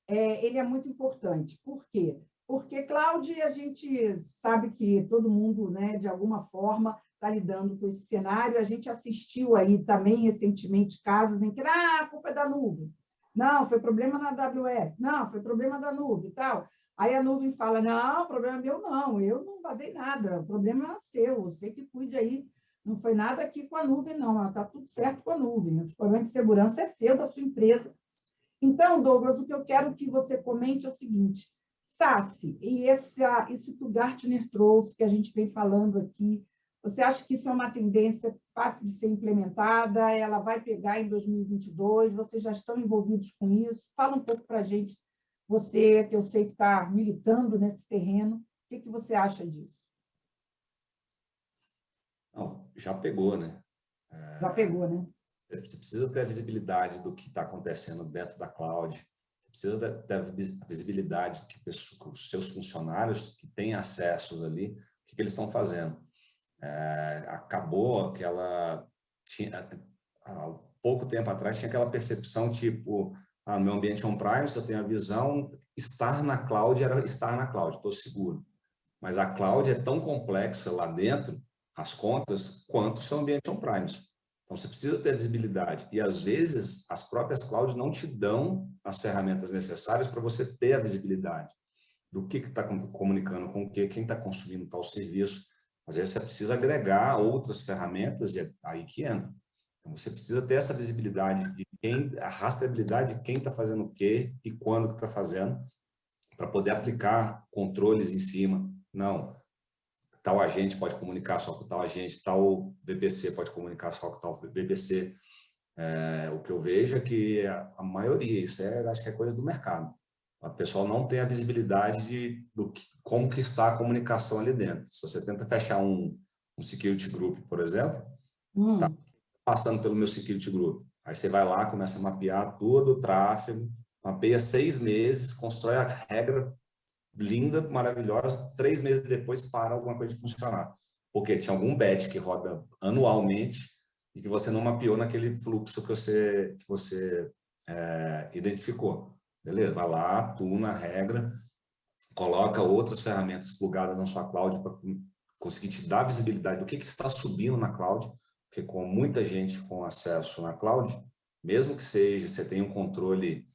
ele é muito importante. Por quê? Porque cloud, a gente sabe que todo mundo, né, de alguma forma, está lidando com esse cenário. A gente assistiu aí também recentemente casos em que a culpa é da nuvem. Não, foi problema na AWS. Não, foi problema da nuvem e tal. Aí a nuvem fala, não, o problema é meu não, eu não vazei nada, o problema é seu, você que cuide aí. Não foi nada aqui com a nuvem, não, está tudo certo com a nuvem. O problema de segurança é seu, da sua empresa. Então, Douglas, o que eu quero que você comente é o seguinte, SaaS, e isso que o Gartner trouxe, que a gente vem falando aqui, você acha que isso é uma tendência fácil de ser implementada? Ela vai pegar em 2022? Vocês já estão envolvidos com isso? Fala um pouco para a gente, você, que eu sei que está militando nesse terreno, o que você acha disso? Não, já pegou, né? Já pegou, né? Você precisa ter a visibilidade do que está acontecendo dentro da cloud, você precisa ter a visibilidade que os seus funcionários que têm acessos ali, o que eles estão fazendo. Acabou aquela... Há pouco tempo atrás tinha aquela percepção tipo, no meu ambiente on-premise eu tenho a visão, estar na cloud era estar na cloud, estou seguro. Mas a cloud é tão complexa lá dentro, as contas, quanto o seu ambiente on-premise. Então, você precisa ter visibilidade. E, às vezes, as próprias clouds não te dão as ferramentas necessárias para você ter a visibilidade do que está comunicando com o que, quem está consumindo tal serviço. Às vezes, você precisa agregar outras ferramentas e é aí que entra. Então, você precisa ter essa visibilidade de a rastreabilidade de quem está fazendo o quê e quando que está fazendo, para poder aplicar controles em cima. Não, tal agente pode comunicar só com tal agente, tal VPC pode comunicar só com tal VPC. O que eu vejo é que a maioria, isso acho que é coisa do mercado. A pessoa não tem a visibilidade como que está a comunicação ali dentro. Se você tenta fechar um security group, por exemplo, está passando pelo meu security group. Aí você vai lá, começa a mapear todo o tráfego, mapeia 6 meses, constrói a regra linda, maravilhosa, 3 meses depois para alguma coisa de funcionar. Porque tinha algum batch que roda anualmente e que você não mapeou naquele fluxo que você identificou. Beleza, vai lá, tuna a regra, coloca outras ferramentas plugadas na sua cloud para conseguir te dar visibilidade do que está subindo na cloud, porque com muita gente com acesso na cloud, mesmo que seja, você tenha um controle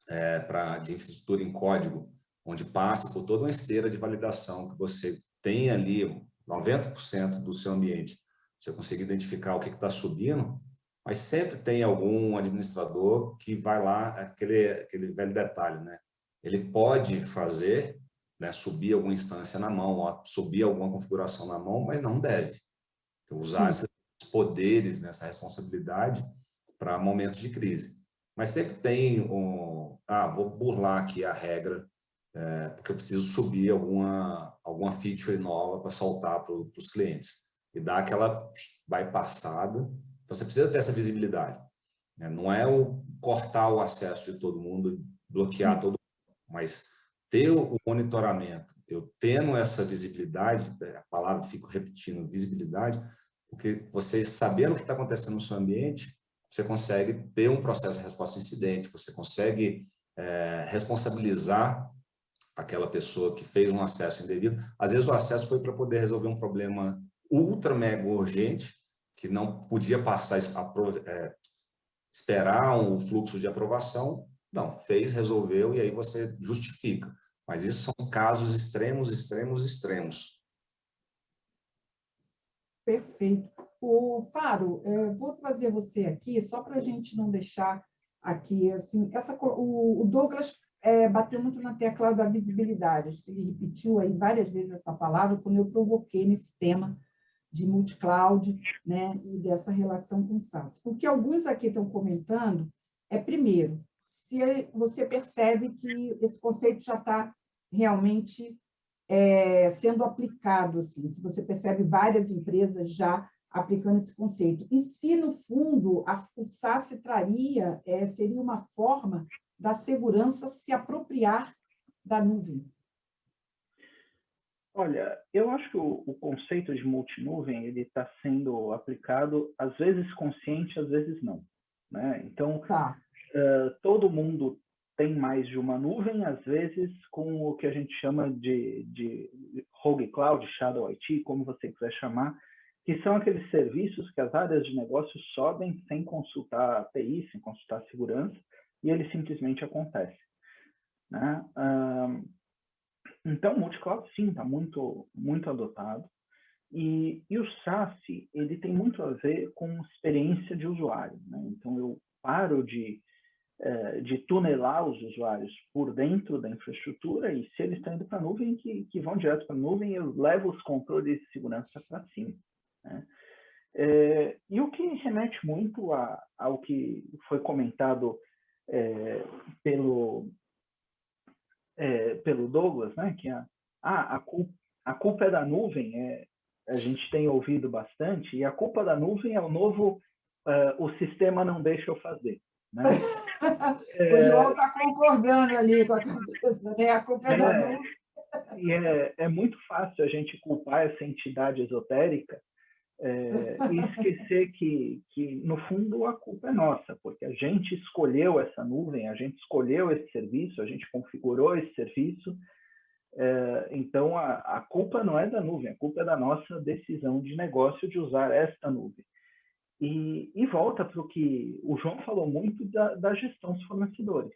de infraestrutura em código, onde passa por toda uma esteira de validação, que você tem ali 90% do seu ambiente. Você consegue identificar o que está subindo, mas sempre tem algum administrador que vai lá, aquele velho detalhe, né? Ele pode fazer, né, subir alguma instância na mão, subir alguma configuração na mão, mas não deve. Então, usar esses poderes, né, essa responsabilidade para momentos de crise. Mas sempre tem vou burlar aqui a regra, porque eu preciso subir alguma feature nova para soltar para os clientes. E dar aquela bypassada. Então, você precisa ter essa visibilidade. Né? Não é cortar o acesso de todo mundo, bloquear todo mundo, mas ter o monitoramento. Eu tendo essa visibilidade, a palavra fico repetindo, visibilidade, porque você sabendo o que está acontecendo no seu ambiente, você consegue ter um processo de resposta a incidente, você consegue responsabilizar aquela pessoa que fez um acesso indevido. Às vezes o acesso foi para poder resolver um problema ultra mega urgente, que não podia passar, esperar um fluxo de aprovação. Não, fez, resolveu, e aí você justifica. Mas isso são casos extremos, extremos, extremos. Perfeito. Faro, vou trazer você aqui, só para a gente não deixar aqui, assim, o Douglas bateu muito na tecla da visibilidade, acho que ele repetiu aí várias vezes essa palavra quando eu provoquei nesse tema de multi-cloud, né, e dessa relação com o SaaS. O que alguns aqui estão comentando primeiro, se você percebe que esse conceito já está realmente sendo aplicado, assim, se você percebe várias empresas já aplicando esse conceito. E se, no fundo, o SaaS seria uma forma da segurança se apropriar da nuvem? Olha, eu acho que o conceito de multinuvem ele está sendo aplicado, às vezes consciente, às vezes não. Né? Então, todo mundo tem mais de uma nuvem, às vezes com o que a gente chama de Rogue Cloud, Shadow IT, como você quiser chamar, que são aqueles serviços que as áreas de negócio sobem sem consultar a API, sem consultar a segurança, e ele simplesmente acontece. Né? Então, o multi-cloud, sim, está muito, muito adotado. E o SaaS, ele tem muito a ver com experiência de usuário. Né? Então, eu paro de tunelar os usuários por dentro da infraestrutura e se eles estão indo para a nuvem, que vão direto para a nuvem, eu levo os controles de segurança para cima. Né? E o que remete muito ao que foi comentado pelo Douglas, né, que a culpa é da nuvem, a gente tem ouvido bastante, e a culpa da nuvem é o novo, o sistema não deixa eu fazer. Né? O João está concordando ali com a cabeça, né? A culpa é da nuvem. E é muito fácil a gente culpar essa entidade esotérica e esquecer que, no fundo, a culpa é nossa, porque a gente escolheu essa nuvem, a gente escolheu esse serviço, a gente configurou esse serviço, então a culpa não é da nuvem, a culpa é da nossa decisão de negócio de usar esta nuvem. E volta para o que o João falou muito da gestão dos fornecedores.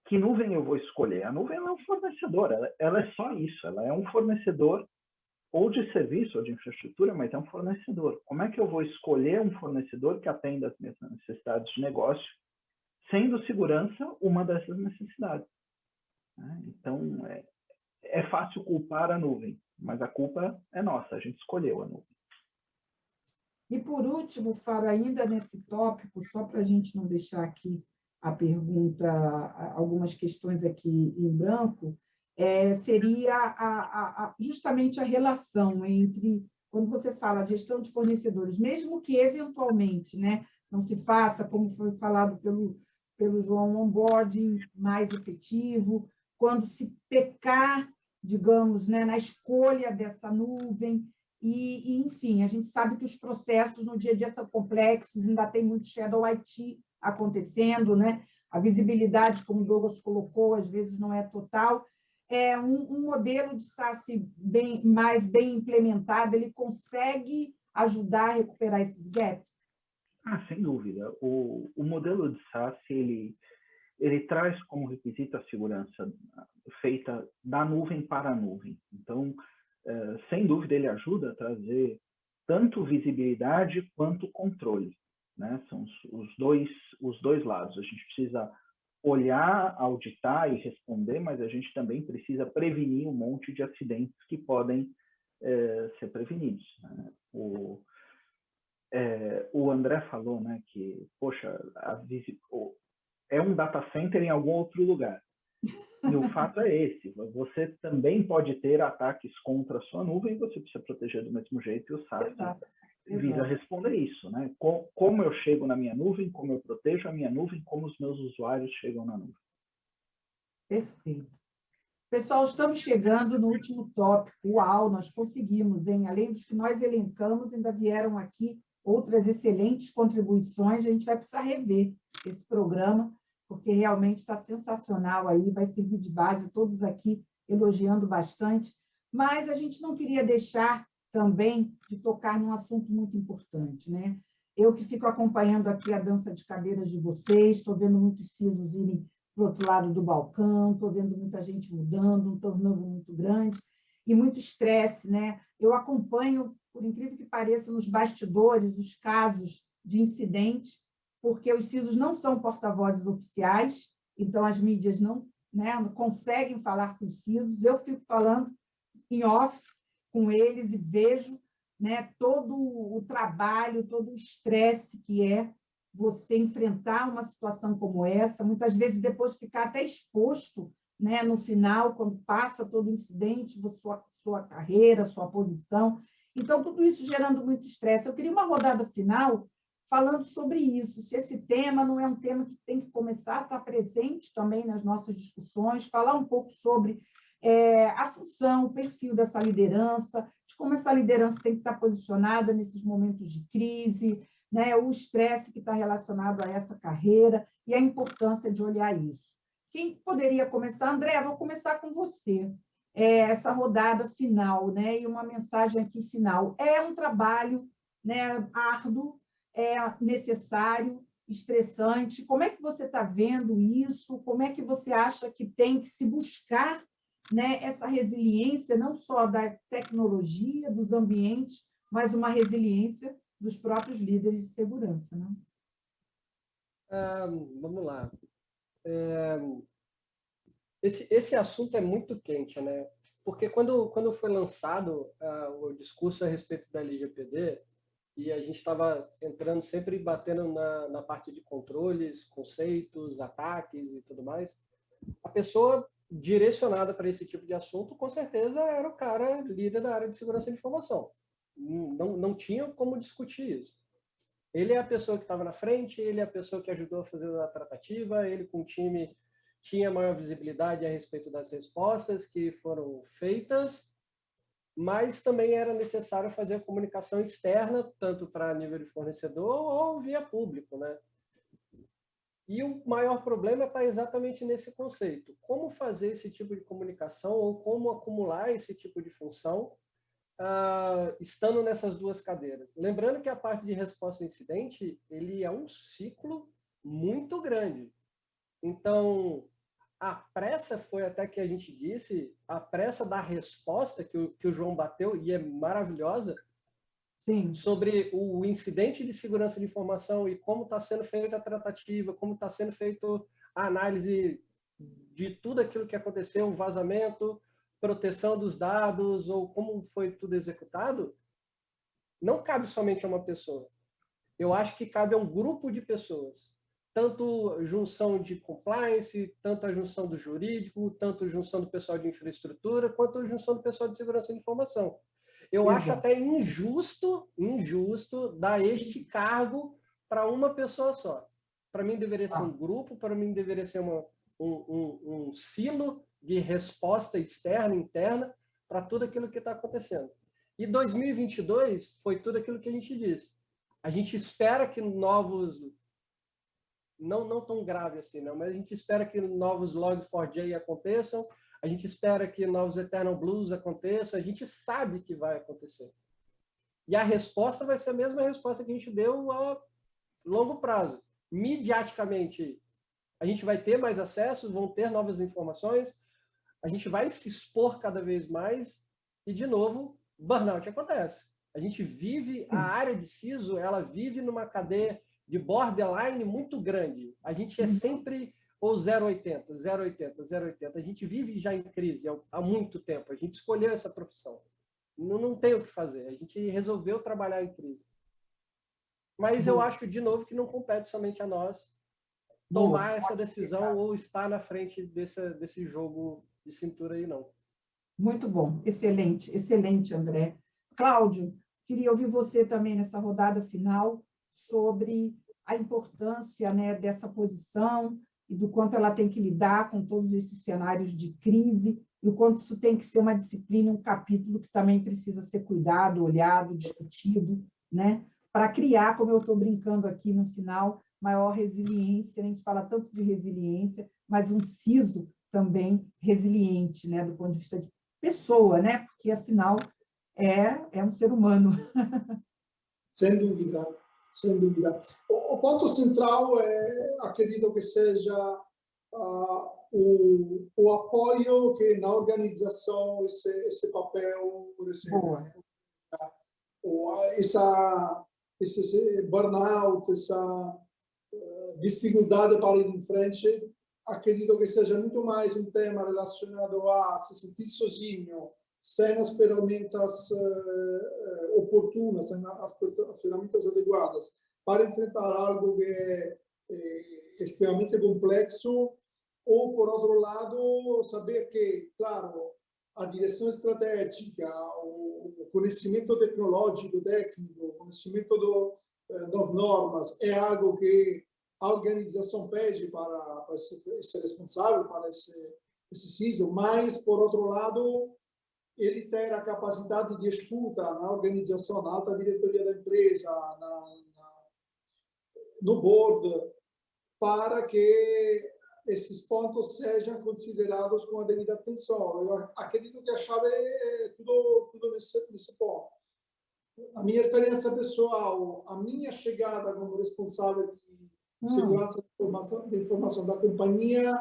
Que nuvem eu vou escolher? A nuvem é um fornecedor, ela é só isso, ela é um fornecedor ou de serviço ou de infraestrutura, mas é um fornecedor. Como é que eu vou escolher um fornecedor que atenda às minhas necessidades de negócio, sendo segurança uma dessas necessidades? Então, é fácil culpar a nuvem, mas a culpa é nossa, a gente escolheu a nuvem. E, por último, Faro, ainda nesse tópico, só para a gente não deixar aqui a pergunta, algumas questões aqui em branco, seria justamente a relação entre, quando você fala de gestão de fornecedores, mesmo que eventualmente, né, não se faça, como foi falado pelo João, um onboarding mais efetivo, quando se pecar, digamos, né, na escolha dessa nuvem, e, enfim, a gente sabe que os processos no dia a dia são complexos, ainda tem muito Shadow IT acontecendo, né? A visibilidade, como o Douglas colocou, às vezes não é total. Um modelo de SaaS mais bem implementado, ele consegue ajudar a recuperar esses gaps? Sem dúvida. O modelo de SaaS, ele ele traz como requisito a segurança feita da nuvem para a nuvem. Então, sem dúvida, ele ajuda a trazer tanto visibilidade quanto controle, né? São os dois lados. A gente precisa olhar, auditar e responder, mas a gente também precisa prevenir um monte de acidentes que podem ser prevenidos, né? O André falou, né, que, poxa, é um data center em algum outro lugar. E o fato é esse, você também pode ter ataques contra a sua nuvem e você precisa proteger do mesmo jeito, e o SAST visa responder isso, né? Como eu chego na minha nuvem, como eu protejo a minha nuvem, como os meus usuários chegam na nuvem. Perfeito. Pessoal, estamos chegando no último tópico. Uau, nós conseguimos, hein? Além dos que nós elencamos, ainda vieram aqui outras excelentes contribuições. A gente vai precisar rever esse programa, porque realmente está sensacional aí, vai servir de base, todos aqui elogiando bastante, mas a gente não queria deixar também de tocar num assunto muito importante, né? Eu que fico acompanhando aqui a dança de cadeiras de vocês, estou vendo muitos CISOs irem para o outro lado do balcão, estou vendo muita gente mudando, um turnover muito grande e muito estresse, né? Eu acompanho, por incrível que pareça, nos bastidores, os casos de incidentes, porque os CISOs não são porta-vozes oficiais, então as mídias não conseguem falar com os CISOs. Eu fico falando em off com eles e vejo, né, todo o trabalho, todo o estresse que é você enfrentar uma situação como essa, muitas vezes depois ficar até exposto, né, no final, quando passa todo o incidente, sua carreira, sua posição. Então, tudo isso gerando muito estresse. Eu queria uma rodada final falando sobre isso, se esse tema não é um tema que tem que começar a estar presente também nas nossas discussões, falar um pouco sobre a função, o perfil dessa liderança, de como essa liderança tem que estar posicionada nesses momentos de crise, né, o estresse que está relacionado a essa carreira e a importância de olhar isso. Quem poderia começar? André, vou começar com você. Essa rodada final, né, e uma mensagem aqui final. É um trabalho, né, árduo, necessário, estressante. Como é que você está vendo isso? Como é que você acha que tem que se buscar, né, essa resiliência, não só da tecnologia, dos ambientes, mas uma resiliência dos próprios líderes de segurança, né? Vamos lá. Esse assunto é muito quente, né? Porque quando foi lançado o discurso a respeito da LGPD, e a gente estava entrando sempre batendo na parte de controles, conceitos, ataques e tudo mais, a pessoa direcionada para esse tipo de assunto, com certeza, era o cara líder da área de segurança de informação. Não tinha como discutir isso. Ele é a pessoa que estava na frente, ele é a pessoa que ajudou a fazer a tratativa, ele com o time tinha maior visibilidade a respeito das respostas que foram feitas, mas também era necessário fazer a comunicação externa, tanto para nível de fornecedor ou via público, né? E o maior problema está exatamente nesse conceito. Como fazer esse tipo de comunicação ou como acumular esse tipo de função estando nessas duas cadeiras. Lembrando que a parte de resposta a incidente, ele é um ciclo muito grande. Então, a pressa foi até que a gente disse, a pressa da resposta que o João bateu, e é maravilhosa, sim, sobre o incidente de segurança de informação e como está sendo feita a tratativa, como está sendo feita a análise de tudo aquilo que aconteceu, o vazamento, proteção dos dados, ou como foi tudo executado, não cabe somente a uma pessoa. Eu acho que cabe a um grupo de pessoas. Tanto junção de compliance, tanto a junção do jurídico, tanto a junção do pessoal de infraestrutura, quanto a junção do pessoal de segurança de informação. Eu acho até injusto dar este cargo para uma pessoa só. Para mim deveria ser um grupo, para mim deveria ser um silo de resposta externa, interna, para tudo aquilo que está acontecendo. E 2022 foi tudo aquilo que a gente disse. A gente espera que novos... Não tão grave assim, não, mas a gente espera que novos Log4j aconteçam, a gente espera que novos Eternal Blues aconteçam, a gente sabe que vai acontecer. E a resposta vai ser a mesma resposta que a gente deu a longo prazo. Midiaticamente, A gente vai ter mais acesso, vão ter novas informações, a gente vai se expor cada vez mais e, de novo, burnout acontece. A gente vive, a área de CISO, ela vive numa cadeia de borderline muito grande. A gente é sempre ou 0,80, 0,80, 0,80. A gente vive já em crise há muito tempo. A gente escolheu essa profissão. Não tem o que fazer. A gente resolveu trabalhar em crise. Mas eu acho, de novo, que não compete somente a nós tomar essa decisão ou estar na frente desse jogo de cintura aí, não. Muito bom. Excelente, excelente, André. Cláudio, queria ouvir você também nessa rodada final sobre a importância, né, dessa posição e do quanto ela tem que lidar com todos esses cenários de crise e o quanto isso tem que ser uma disciplina, um capítulo que também precisa ser cuidado, olhado, discutido, né, para criar, como eu estou brincando aqui no final, maior resiliência. A gente fala tanto de resiliência, mas um CISO também resiliente, né, do ponto de vista de pessoa, né, porque afinal é um ser humano. Sem dúvida, sem dúvida. O ponto central acredito que seja o apoio que na organização esse papel recebe. Esse burnout, essa dificuldade para ir em frente, acredito que seja muito mais um tema relacionado a se sentir sozinho, sem as ferramentas oportunas, sem as ferramentas adequadas para enfrentar algo que é extremamente complexo, ou, por outro lado, saber que, claro, a direção estratégica, o conhecimento tecnológico, técnico, o conhecimento das normas é algo que a organização pede para ser responsável, para esse CISO, mas, por outro lado, ele ter a capacidade de escuta na organização, na alta diretoria da empresa, no board, para que esses pontos sejam considerados com a devida atenção. Eu acredito que a chave é tudo nesse ponto. A minha experiência pessoal, a minha chegada como responsável de segurança de informação da companhia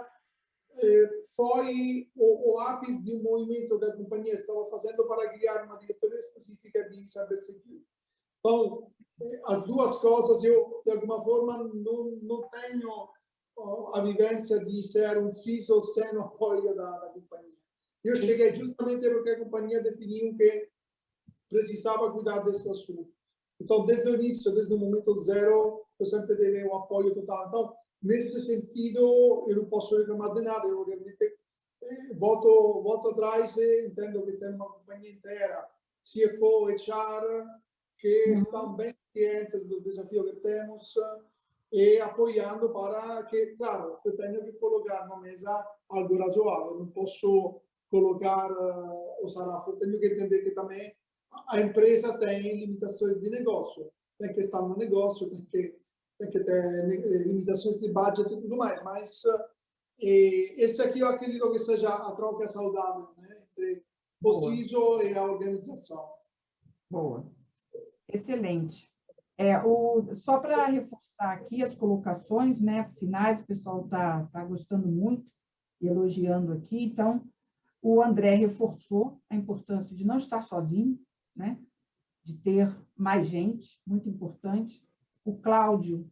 foi o ápice de um movimento que a companhia estava fazendo para criar uma diretoria específica de cybersecurity. Então, as duas coisas, eu, de alguma forma, não tenho a vivência de ser um CISO sem o apoio da companhia. Eu cheguei justamente porque a companhia definiu que precisava cuidar desse assunto. Então, desde o início, desde o momento zero, eu sempre dei o apoio total. Então, nesse sentido, eu não posso reclamar de nada. Eu realmente volto atrás e entendo que tem uma companhia inteira, CFO, HR, que estão bem cientes do desafio que temos e apoiando para que, claro, eu tenho que colocar na mesa algo razoável. Não posso colocar o sarrafo. Eu tenho que entender que também a empresa tem limitações de negócio. Tem que estar no negócio, tem que ter limitações de budget e tudo mais. Mas esse aqui eu acredito que seja a troca saudável, né, entre o CISO e a organização. Boa. Excelente. Só para reforçar aqui as colocações, né, finais, o pessoal está gostando muito, elogiando aqui. Então, o André reforçou a importância de não estar sozinho, né, de ter mais gente, muito importante. O Cláudio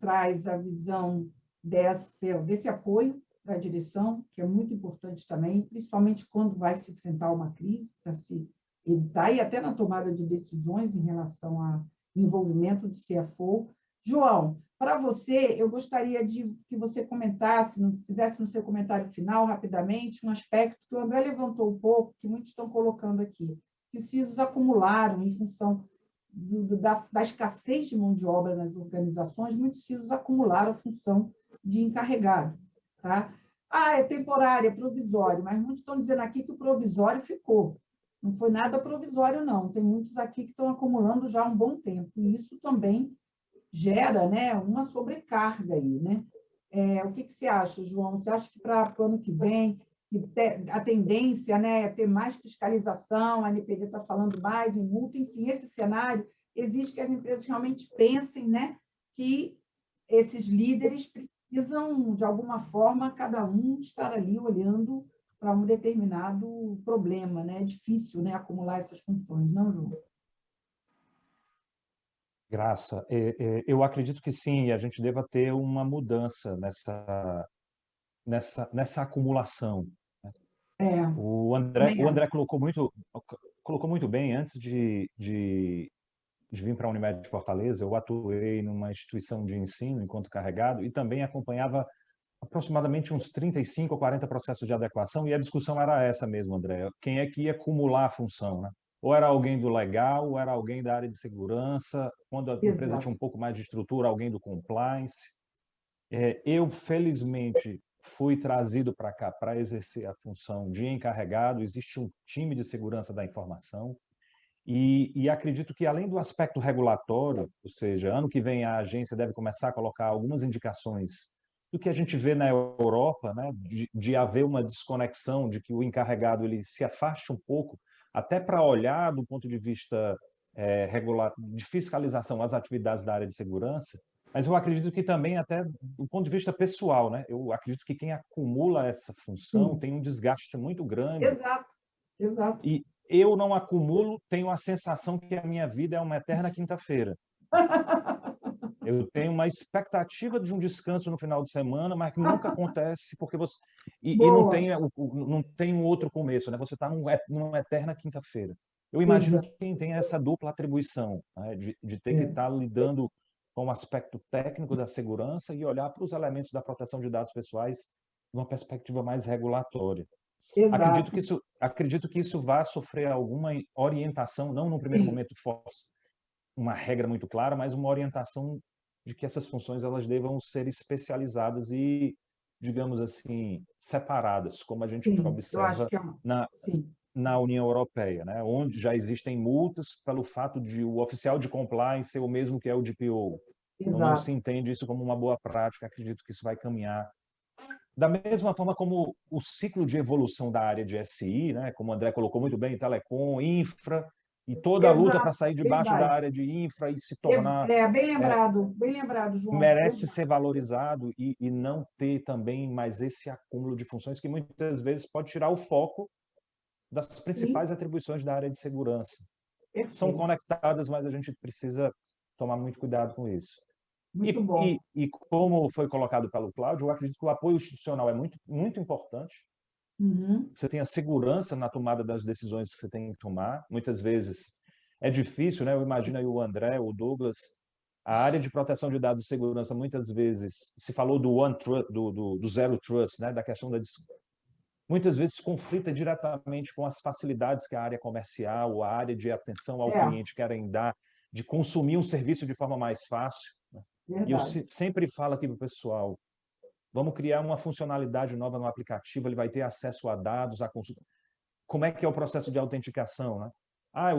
traz a visão desse apoio da direção, que é muito importante também, principalmente quando vai se enfrentar uma crise, para se evitar, e até na tomada de decisões em relação ao envolvimento do CFO. João, para você, eu gostaria que você comentasse, fizesse no seu comentário final, rapidamente, um aspecto que o André levantou um pouco, que muitos estão colocando aqui, que os CISOs acumularam em função da escassez de mão de obra nas organizações, muitos CISOs acumularam a função de encarregado. Tá? É temporário, é provisório, mas muitos estão dizendo aqui que o provisório ficou. Não foi nada provisório, não. Tem muitos aqui que estão acumulando já há um bom tempo. E isso também gera, né, uma sobrecarga aí, né? O que você acha, João? Você acha que para o ano que vem a tendência, né, é ter mais fiscalização, a NPD está falando mais em multa, enfim, esse cenário exige que as empresas realmente pensem, né, que esses líderes precisam, de alguma forma, cada um estar ali olhando para um determinado problema, né? É difícil, né, acumular essas funções, não, João? Graça, eu acredito que sim, a gente deva ter uma mudança nessa acumulação. É, O também André acho. colocou muito bem, antes de vir para a Unimed de Fortaleza, eu atuei numa instituição de ensino enquanto carregado e também acompanhava aproximadamente uns 35 ou 40 processos de adequação, e a discussão era essa mesmo, André. Quem é que ia acumular a função, né? Ou era alguém do legal, ou era alguém da área de segurança, quando a empresa tinha Exato. um pouco mais de estrutura, alguém do compliance. Eu, felizmente, fui trazido para cá para exercer a função de encarregado. Existe um time de segurança da informação, e acredito que, além do aspecto regulatório, ou seja, ano que vem a agência deve começar a colocar algumas indicações do que a gente vê na Europa, né, de haver uma desconexão, de que o encarregado ele se afaste um pouco, até para olhar do ponto de vista de fiscalização as atividades da área de segurança. Mas eu acredito que também, até do ponto de vista pessoal, né, eu acredito que quem acumula essa função Sim, tem um desgaste muito grande, exato, exato. e eu não acumulo, tenho a sensação que a minha vida é uma eterna quinta-feira. Eu tenho uma expectativa de um descanso no final de semana, mas que nunca acontece, porque você... E não Boa, tem, não tem um outro começo, né? Você está numa eterna quinta-feira. Eu imagino exato. que quem tem essa dupla atribuição, né, de ter que É, estar lidando com o aspecto técnico da segurança e olhar para os elementos da proteção de dados pessoais de uma perspectiva mais regulatória. exato. Acredito que isso vai sofrer alguma orientação, não no primeiro Sim, momento force, uma regra muito clara, mas uma orientação de que essas funções elas devam ser especializadas e, digamos assim, separadas, como a gente sim, eu acho observa que é uma. na, Sim, na União Europeia, né? Onde já existem multas pelo fato de o oficial de compliance ser o mesmo que é o DPO. Então, não se exato. entende isso como uma boa prática. Acredito que isso vai caminhar da mesma forma como o ciclo de evolução da área de SI, né, como o André colocou muito bem, telecom, infra, e toda a luta para Exato, sair debaixo da verdade. área de infra e se tornar, Bem lembrado, João. merece Exato. ser valorizado e não ter também mais esse acúmulo de funções que muitas vezes pode tirar o foco das Sim, principais atribuições da área de segurança. São perfeito. conectadas, mas a gente precisa tomar muito cuidado com isso. Muito bom. E como foi colocado pelo Cláudio, eu acredito que o apoio institucional é muito, muito importante. Uhum. Você tem a segurança na tomada das decisões que você tem que tomar. Muitas vezes é difícil, né? Eu imagino aí o André, o Douglas, a área de proteção de dados e segurança, muitas vezes, se falou do One Trust, do Zero Trust, né? Da questão da... Muitas vezes conflita diretamente com as facilidades que a área comercial, a área de atenção ao É, cliente querem dar, de consumir um serviço de forma mais fácil. E eu verdade. sempre falo aqui para o pessoal, vamos criar uma funcionalidade nova no aplicativo, ele vai ter acesso a dados, a consulta. Como é que é o processo de autenticação, né? Ah,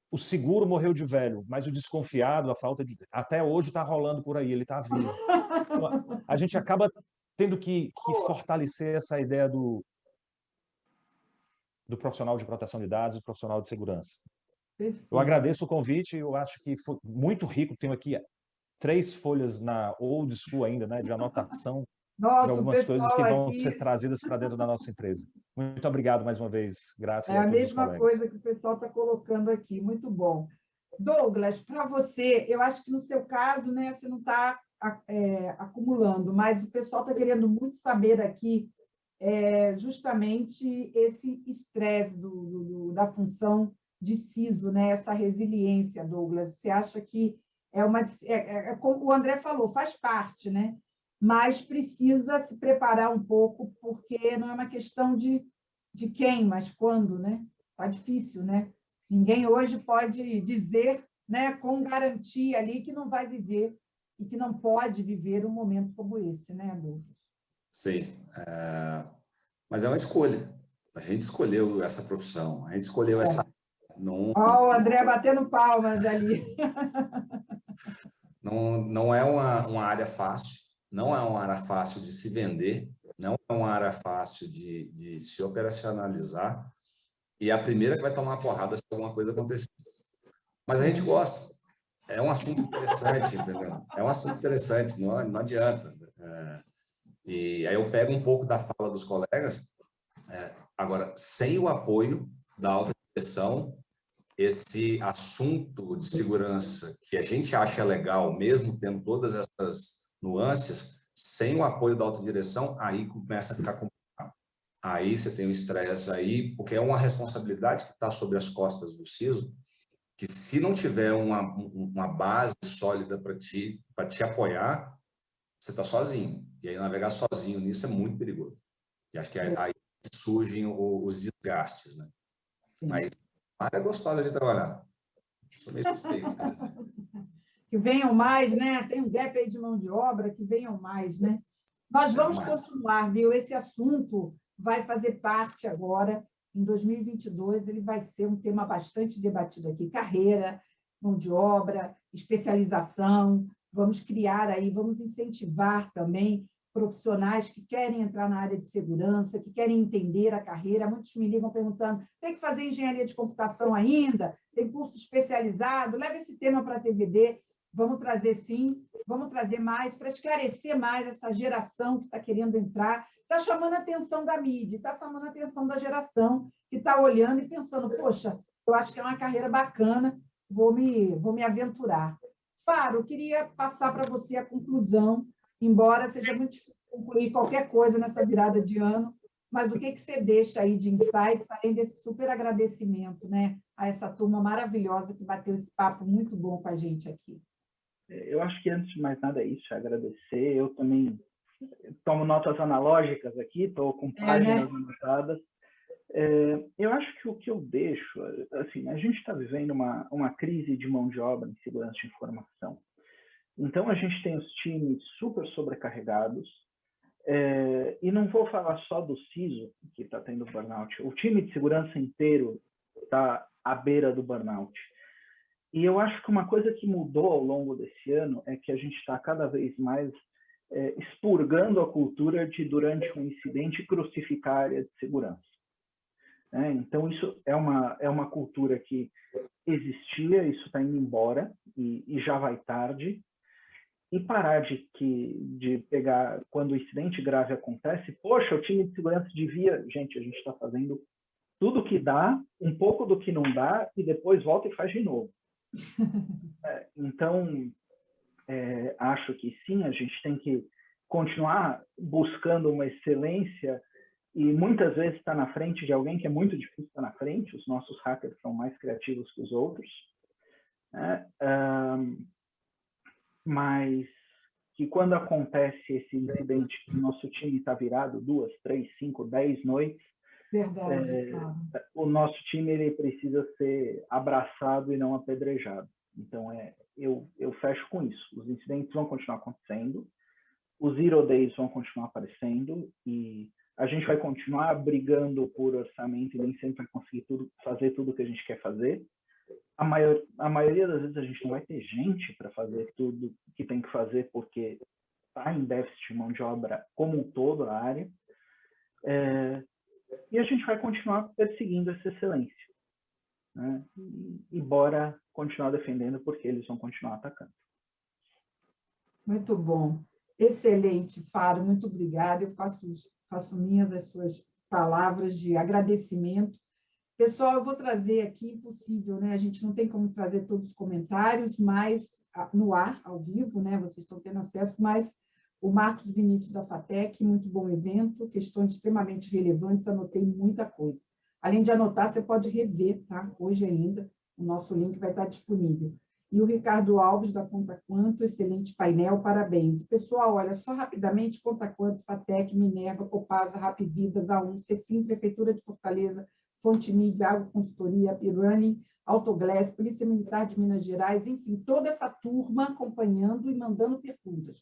o seguro morreu de velho, mas o desconfiado, a falta de... Até hoje está rolando por aí, ele está vivo. Então, a gente acaba tendo que fortalecer essa ideia do profissional de proteção de dados e profissional de segurança. Eu Perfeito. agradeço o convite, eu acho que foi muito rico, tenho aqui 3 folhas na old school ainda, né, de anotação de Nossa, o algumas coisas que pessoal vão ser aqui trazidas para dentro da nossa empresa. Muito obrigado mais uma vez, Graça, é e a a todos os mesma colegas. coisa que o pessoal está colocando aqui. Muito bom. Douglas, para você, eu acho que no seu caso, né, você não está acumulando, mas o pessoal está querendo muito saber aqui justamente esse estresse da função de CISO, né? Essa resiliência, Douglas. Você acha que como o André falou, faz parte, né? Mas precisa se preparar um pouco, porque não é uma questão de quem, mas quando, né? Está difícil, né? Ninguém hoje pode dizer, né, com garantia ali que não vai viver e que não pode viver um momento como esse, né, Douglas? Sim, mas é uma escolha. A gente escolheu essa profissão, a gente escolheu essa... Não, Ó, o André batendo palmas ali. não é uma área fácil, não é uma área fácil de se vender, não é uma área fácil de se operacionalizar, e é a primeira que vai tomar uma porrada se alguma coisa acontecer. Mas a gente gosta. É um assunto interessante, entendeu? É um assunto interessante, não adianta. E aí eu pego um pouco da fala dos colegas. Agora, sem o apoio da alta direção, esse assunto de segurança que a gente acha legal, mesmo tendo todas essas nuances, sem o apoio da alta direção, aí começa a ficar complicado. Aí você tem o estresse aí, porque é uma responsabilidade que está sobre as costas do CISO, que se não tiver uma base sólida para te apoiar, você está sozinho. E aí navegar sozinho nisso é muito perigoso. E acho que aí surgem os desgastes, né? Mas a área é gostosa de trabalhar. Sou meio suspeito. Que venham mais, né? Tem um gap aí de mão de obra, que venham mais, né? Nós vamos continuar, viu? Esse assunto vai fazer parte agora, em 2022, ele vai ser um tema bastante debatido aqui. Carreira, mão de obra, especialização. Vamos criar aí, vamos incentivar também profissionais que querem entrar na área de segurança, que querem entender a carreira. Muitos me ligam perguntando, tem que fazer engenharia de computação ainda? Tem curso especializado? Leva esse tema para a TVD. Vamos trazer, sim, vamos trazer mais para esclarecer mais essa geração que está querendo entrar. Está chamando a atenção da mídia, está chamando a atenção da geração que está olhando e pensando, poxa, eu acho que é uma carreira bacana, vou me aventurar. Faro, eu queria passar para você a conclusão, embora seja muito difícil concluir qualquer coisa nessa virada de ano, mas o que você deixa aí de insights, além desse super agradecimento, né, a essa turma maravilhosa que bateu esse papo muito bom com a gente aqui? Eu acho que, antes de mais nada, é isso, é agradecer. Eu também tomo notas analógicas aqui, estou com páginas anotadas. Eu acho que o que eu deixo, assim, a gente está vivendo uma crise de mão de obra em segurança de informação. Então, a gente tem os times super sobrecarregados, e não vou falar só do CISO, que está tendo burnout, o time de segurança inteiro está à beira do burnout. E eu acho que uma coisa que mudou ao longo desse ano é que a gente está cada vez mais expurgando a cultura de, durante um incidente, crucificar a área de segurança. Então, isso é uma cultura que existia, isso está indo embora e já vai tarde. E parar de pegar, quando o incidente grave acontece, poxa, o time de segurança devia... Gente, a gente está fazendo tudo o que dá, um pouco do que não dá, e depois volta e faz de novo. Então, acho que sim, a gente tem que continuar buscando uma excelência, e muitas vezes está na frente de alguém que é muito difícil estar na frente. Os nossos hackers são mais criativos que os outros, mas que quando acontece esse incidente, que o nosso time está virado 2, 3, 5, 10 noites, o nosso time ele precisa ser abraçado e não apedrejado. Então, eu fecho com isso. Os incidentes vão continuar acontecendo, os Zero Days vão continuar aparecendo, e a gente vai continuar brigando por orçamento e nem sempre vai conseguir fazer tudo o que a gente quer fazer. A maioria das vezes a gente não vai ter gente para fazer tudo que tem que fazer, porque está em déficit de mão de obra como um todo a área. E a gente vai continuar perseguindo essa excelência, né? E bora continuar defendendo, porque eles vão continuar atacando. Muito bom. Excelente, Faro. Muito obrigada. Eu faço minhas as suas palavras de agradecimento. Pessoal, eu vou trazer aqui, impossível, né? A gente não tem como trazer todos os comentários, mas no ar, ao vivo, né? Vocês estão tendo acesso, mas o Marcos Vinícius da FATEC, muito bom evento, questões extremamente relevantes, anotei muita coisa. Além de anotar, você pode rever, tá? Hoje ainda, o nosso link vai estar disponível. E o Ricardo Alves, da Conta Quanto, excelente painel, parabéns. Pessoal, olha, só rapidamente, Conta Quanto, FATEC, Minerva, Copasa, Rapvidas, A1, Cefim, Prefeitura de Fortaleza, Fonte Mídia, Água Consultoria, Pirani, Autoglass, Polícia Militar de Minas Gerais, enfim, toda essa turma acompanhando e mandando perguntas.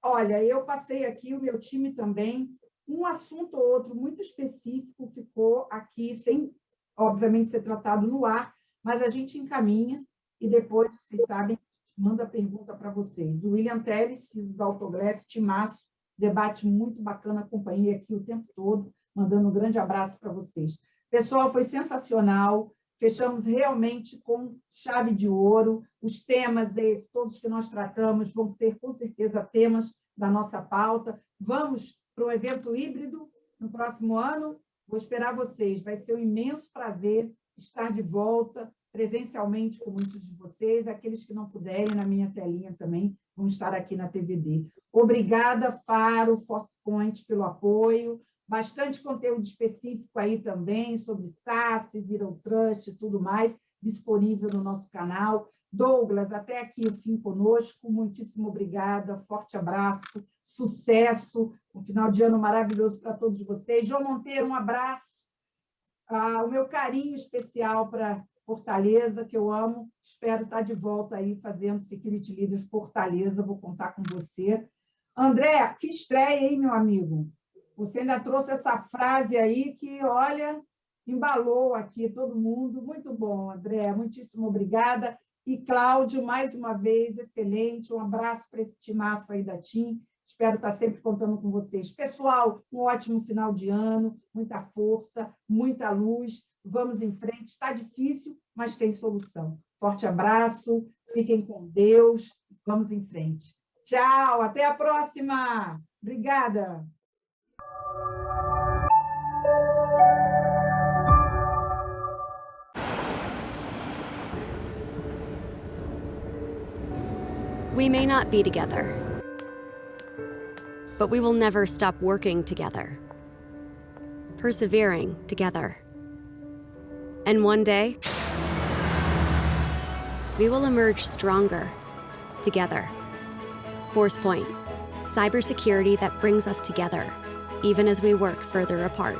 Olha, eu passei aqui, o meu time também, um assunto ou outro muito específico ficou aqui, sem, obviamente, ser tratado no ar, mas a gente encaminha e depois, vocês sabem, manda a pergunta para vocês. O William Teles, CISO da Autoglass, timaço, debate muito bacana, acompanhei aqui o tempo todo, mandando um grande abraço para vocês. Pessoal, foi sensacional, Fechamos realmente com chave de ouro. Os temas, esses, todos que nós tratamos, vão ser, com certeza, temas da nossa pauta. Vamos para um evento híbrido no próximo ano. Vou esperar vocês. Vai ser um imenso prazer estar de volta presencialmente com muitos de vocês. Aqueles que não puderem, na minha telinha também, vão estar aqui na TVD. Obrigada, Faro, ForcePoint, pelo apoio. Bastante conteúdo específico aí também, sobre SaaS, Zero Trust e tudo mais, disponível no nosso canal. Douglas, até aqui o fim conosco. Muitíssimo obrigada, forte abraço, sucesso, um final de ano maravilhoso para todos vocês. João Monteiro, um abraço. O meu carinho especial para Fortaleza, que eu amo. Espero estar de volta aí fazendo Security Leaders Fortaleza. Vou contar com você. André, que estreia, hein, meu amigo? Você ainda trouxe essa frase aí que, olha, embalou aqui todo mundo. Muito bom, André. Muitíssimo obrigada. E, Cláudio, mais uma vez, excelente. Um abraço para esse timaço aí da TIM. Espero estar sempre contando com vocês. Pessoal, um ótimo final de ano, muita força, muita luz. Vamos em frente. Está difícil, mas tem solução. Forte abraço, fiquem com Deus. Vamos em frente. Tchau, até a próxima. Obrigada. We may not be together, but we will never stop working together, persevering together. And one day, we will emerge stronger together. ForcePoint, cybersecurity that brings us together, even as we work further apart.